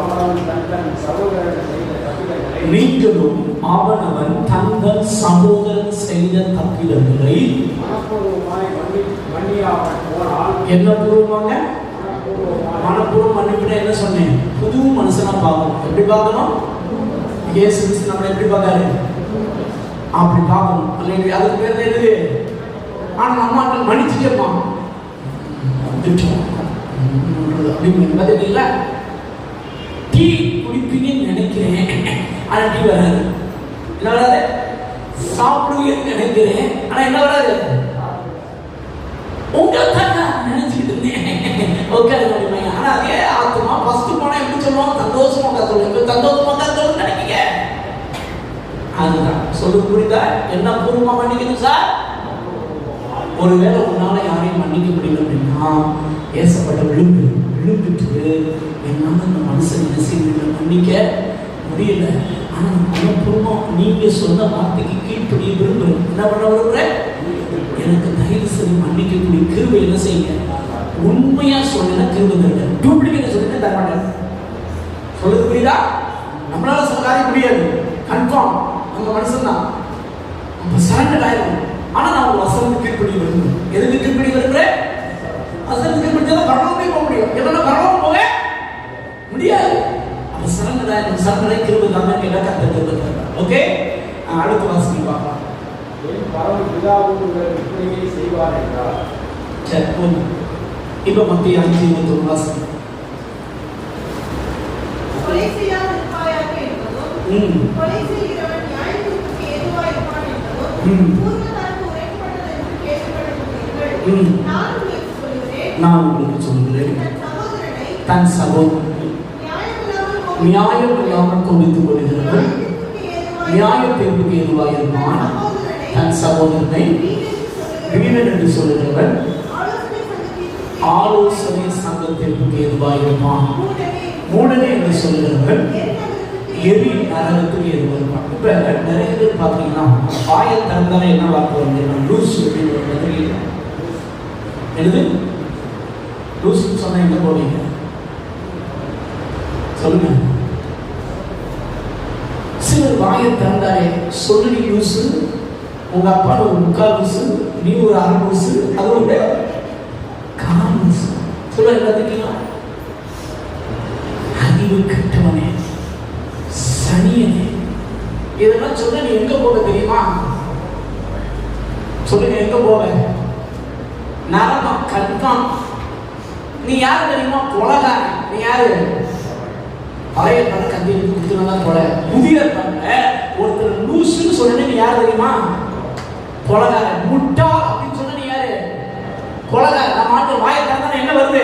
அவனவன் தங்கள் சகோதரன் செய்த தப்பிதங்களை என்ன பூர்வமாக மனப்பூர்வம் மன்னிப்புனா என்ன சொன்னேன்? புது மனுஷனா பார்க்கணும். எப்படி பார்க்கணும்? இயேசு கிறிஸ்து நம்மளை எப்படி பார்த்தாரு அப்படி பார்க்கணும். அல்ல அதுக்கு பேர் என்னது? ஆனா நம்ம மன்னிச்சுட்டோமா அப்படின்னு பார்த்தீங்களா? டீ குடிப்பீங்கன்னு நினைக்கிறேன், ஆனா டீ வராது. என்ன வராது? சாப்பிடுவீங்கன்னு நினைக்கிறேன், ஆனா என்ன வராது? உங்களை தான் நான் நினைச்சுக்கிட்டு இருந்தேன். ஓகே, ஆனா அதே ஆத்மா ஃபர்ஸ்ட் போனா எப்படி சொல்லுவாங்க? சந்தோஷமா கத்தோம். சந்தோஷமா கத்தோம் நினைக்கிறீங்க. அதுதான் சொல்லுங்க. புரியுதா? என்ன பூர்வமா மன்னிக்கணும் சார்? ஒருவேளை உன்னால யாரையும் மன்னிக்க முடியல அப்படின்னா ஏசப்பட்ட விழுந்துட்டு என்னால அந்த மனுஷன் என்ன செய்ய மன்னிக்க முடியல, ஆனா மனப்பூர்வம் நீங்க சொன்ன வார்த்தைக்கு கீழ்ப்படிய விரும்புறேன். என்ன பண்ண விரும்புறேன்? எனக்கு தயவு செய்து மன்னிக்கக்கூடிய கிருபை என்ன செய்யுங்க. உண்மையா சொன்னா கிருபை தருங்க, டூப்ளிகேட் சொல்லிட்டு தரமாட்டேன். சொல்லுது புரியுதா? நம்மளால சில காரியம் முடியாது, கன்ஃபார்ம் நம்ம மனுஷன் தான், நம்ம சரண்டர் ஆயிடும். ஆனா நான் ஒரு வசனத்துக்கு கீழ்ப்படி விரும்புறேன். எதுக்கு கீழ்ப்படி விரும்புறேன்? வசனத்துக்கு கீழ்ப்படிச்சா பரலோகமே போக முடியும். எதனா பரலோகம் போக முடியாது. அப்ப சரண்டர் ஆயிடும். சரண்டரை கிருபை தான் கேட்டா கத்த கிருபை தருங்க. ஓகே, அடுத்த வாசனை பார்க்கலாம். இப்ப மத்திய 5:21 வாசனை. நான் உங்களுக்கு சொல்கிறேன், தன் சகோதரனை நியாயம் இல்லாமல் கோபித்துக் கொள்கிறவன் நியாய தீர்ப்புக்கு ஏதுவாக இருப்பான். தன் சகோதரனை வீரன் என்று சொல்லுகிறவன் ஆலோசனை சங்க தீர்ப்புக்கு ஏதுவாக இருப்பான். மூடனே என்று சொல்லுகிறவன் எரி நரகத்துக்கு ஏதுவாக இருப்பான். இப்ப நிறைய பேர் பார்த்தீங்கன்னா வாயை திறந்தாலே என்ன வார்த்தை வந்து லூஸ் அப்படின்னு ஒரு பதில் எழுது. லூஸ்ன்னு சொன்னா எங்க போவீங்க சொல்லுங்க. சிலர் வாயை திறந்தாலே சொல்லி லூசு, உங்க அப்பா ஒரு முக்கால் லூசு, நீ ஒரு அரை லூசு, அது ஒரு கால் லூசு. சொல்ல எல்லாத்துக்கீங்களா? அறிவு கெட்டவனே, சனியனே, இதெல்லாம் சொல்ல நீ எங்க போக தெரியுமா? சொல்லுங்க, எங்க போவ? நரகம் கன்ஃபார்ம். நீ யாரு தெரியுமா? கொலைகாரன். நீ யாரு? பழைய பண்ண கந்தி கொடுத்துனா கொலை. புதிய பண்ண ஒருத்தர் லூசுன்னு சொன்ன நீ யாரு தெரியுமா? கொலைகாரன். முட்டா அப்படின்னு சொன்ன நீ யாரு? கொலைகாரன். நான் மாட்டு வாயை திறந்தா என்ன வருது?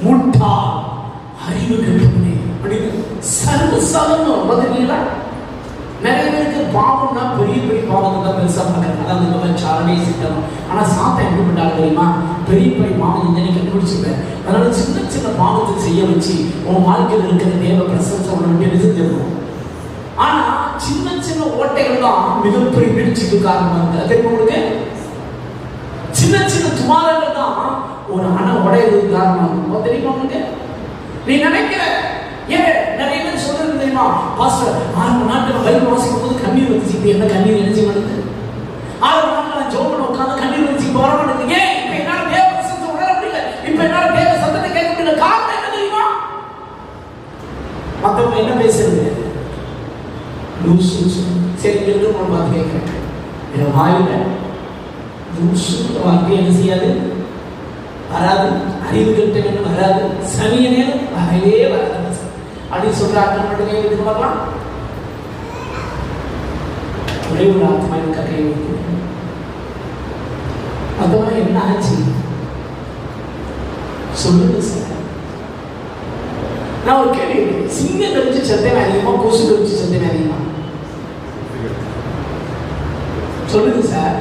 முட்டா, அறிவு கெட்டவனே அப்படின்னு சர்வசாதாரணம் பார்த்தீங்களா? நிறைய பேருக்கு பாவம்னா பெரிய பெரிய பாவத்தை தான் பெருசாக பார்க்குறாங்க. அதாவது இந்த மாதிரி சாரணே சித்தம். ஆனால் சாத்தம் எப்படி பண்ணாங்க தெரியுமா? பெரிய பெரிய பாவம் இந்த கண்டுபிடிச்சிருப்பேன். அதனால சின்ன சின்ன பாவத்தை செய்ய வச்சு உன் வாழ்க்கையில் இருக்கிற தேவ பிரசன்ஸை உடனே எடுத்துருக்கணும். ஆனால் சின்ன சின்ன ஓட்டைகள் தான் மிகப்பெரிய வீழ்ச்சிக்கு காரணமாக இருக்கு. அதே உங்களுக்கு சின்ன சின்ன துமாரங்கள் தான் ஒரு அணை உடையதுக்கு காரணமாக இருக்கும். தெரியுமா உங்களுக்கு? நீ நினைக்கிற ஏன் நிறைய பேர் சொல்றது தெரியுமா? பாஸ்டர் 6 மணி நேரத்துல பைபிள் வாசிக்கும் போது கண்ணீர் வந்துச்சு. இப்ப என்ன கண்ணீர் நினைச்சு வருது? 6 மணி நேரத்துல நான் ஜோம் பண்ண உட்கார்ந்து கண்ணீர் வந்துச்சு. இப்ப வர மாட்டேங்குது. ஏன்? இப்ப என்னால தேவ பிரசன்னத்தை உணர முடியல. இப்ப என்னால தேவ சத்தத்தை கேட்க முடியல. காரணம் என்ன தெரியுமா? மத்தவங்க என்ன பேசுறது? லூசு. சரி, இருந்து ஒரு பார்த்து கேட்கிறேன். என் வாயில லூசு வார்த்தை என்ன செய்யாது? வராது. அறிவு கெட்டவன் வராது. சனியனே வரவே வராது அப்படின்னு சொல்ற ஆட்கள் மட்டுமே இது பார்க்கலாம். ஒரே ஒரு ஆத்மா இருக்க கை வைத்து அதெல்லாம் என்ன ஆச்சு சொல்லுங்க சார். நான் ஒரு கேள்வி, சிங்கம் கழிச்சு சத்தம் அதிகமா, கொசு கழிச்சு சத்தம் அதிகமா? சொல்லுங்க சார்.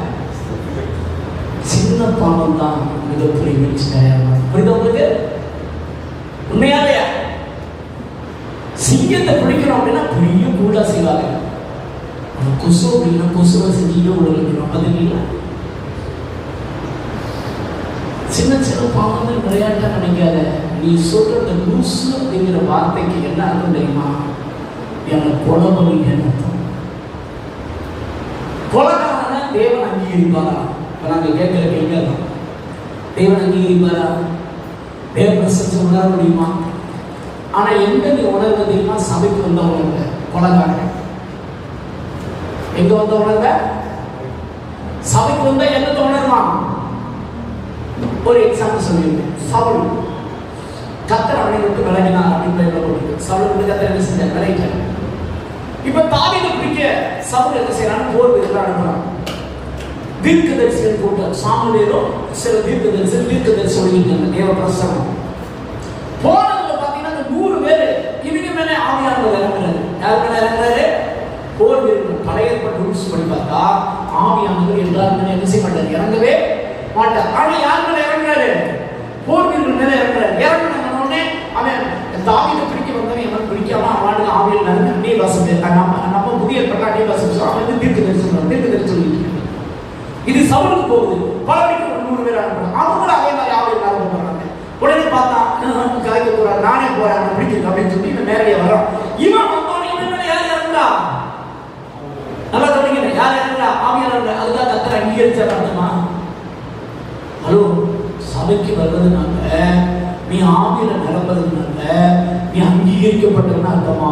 சின்ன பாவம் தான் மிகப்பெரிய வீழ்ச்சி தயாராகும். புரியுதா உங்களுக்கு? உண்மையாலையா? சிங்கத்தை பிடிக்கணும் அப்படின்னா பெரிய கூடா செய்வாங்க. கொசு அப்படின்னா கொசுவை செஞ்சுட்டு உடலிக்கணும். அது இல்லைங்களா? சின்ன சின்ன பாவங்கள் விளையாட்டா நினைக்காத. நீ சொல்ற அந்த லூசு அப்படிங்கிற வார்த்தைக்கு என்ன அர்த்தம் தெரியுமா? என்னை கொலபலின்னு அர்த்தம். கொலைகாரனை தேவன் அங்கீகரிப்பாரா? இப்போ நாங்கள் கேட்கிற கேள்வி தான். தேவன் அங்கீகரிப்பாரா? தேவ பிரசன்னை உணர முடியுமா? ஆனா எங்க நீ உணர்வு தெரியுமா? சபைக்கு வந்தவங்க கொலைகாரன். எங்க வந்தவங்க? சபைக்கு வந்தா என்னத்தை உணர்வான்? ஒரு எக்ஸாம்பிள் சொல்லியிருக்கேன். சவுல் கர்த்தர் அவனை விட்டு விலகினார் அப்படின்னு சவுல் விட்டு கர்த்தர் என்ன செஞ்சார்? விலகிட்டார். இப்ப தாவீதை பிடிக்க சவுல் என்ன செய்யறான்னு போர் வீரர்கள் அனுப்புறான். தீர்க்கதரிசிகள் கூட்டம் சாமுவேலோ சில தீர்க்கதரிசி சொல்லியிருக்காங்க தேவ பிரசன்னம். போனதுல பாத்தீங்கன்னா 100 பேர் இவங்க மேலே ஆவியானவர் இறங்குறாரு. யார் மேல இறங்குறாரு? போர் வீரர்கள். பழைய ஏற்பாடு ரூல்ஸ் படி பார்த்தா ஆவியானவர் எல்லாரும் மேலே என்ன செய்ய மாட்டார்? இறங்கவே மாட்டார். ஆனா யார் மேல இறங்குறாரு? போர் வீரர்கள் மேல இறங்குறாரு. இறங்கின உடனே அவன் தாவீதை பிடிக்க வந்தவன் எவன் பிடிக்காம அவனுக்கு ஆவியில் நடந்து அந்நிய வாசம் நம்ம புதிய ஏற்பாடு அந்நிய வாசம் அவன் தீர்க்கதரிசி சொல்லிட்டு இது சவுலுக்கு போகுது. பலருக்கு 100 பேர் அனுப்புறாங்க. அவங்க கூட அதே மாதிரி ஆவியில் நடந்து போறாங்க. உடனே பார்த்தா கலைக்க போறாரு. நானே போறேன் பிடிக்கும் அப்படின்னு சொல்லி இவன் நேரடியாக வரான். இவன் வந்தோடனே இவன் மேல யார் இறங்குறா? நல்லா கவனிங்க. யார் இறங்குறா? ஆவியானவர். அதுதான் கர்த்தர் அங்கீகரிச்சார் அர்த்தமா? ஹலோ, சபைக்கு வர்றதுனால நீ ஆவியில நிரம்புறதுனால நீ அங்கீகரிக்கப்பட்டதுன்னு அர்த்தமா?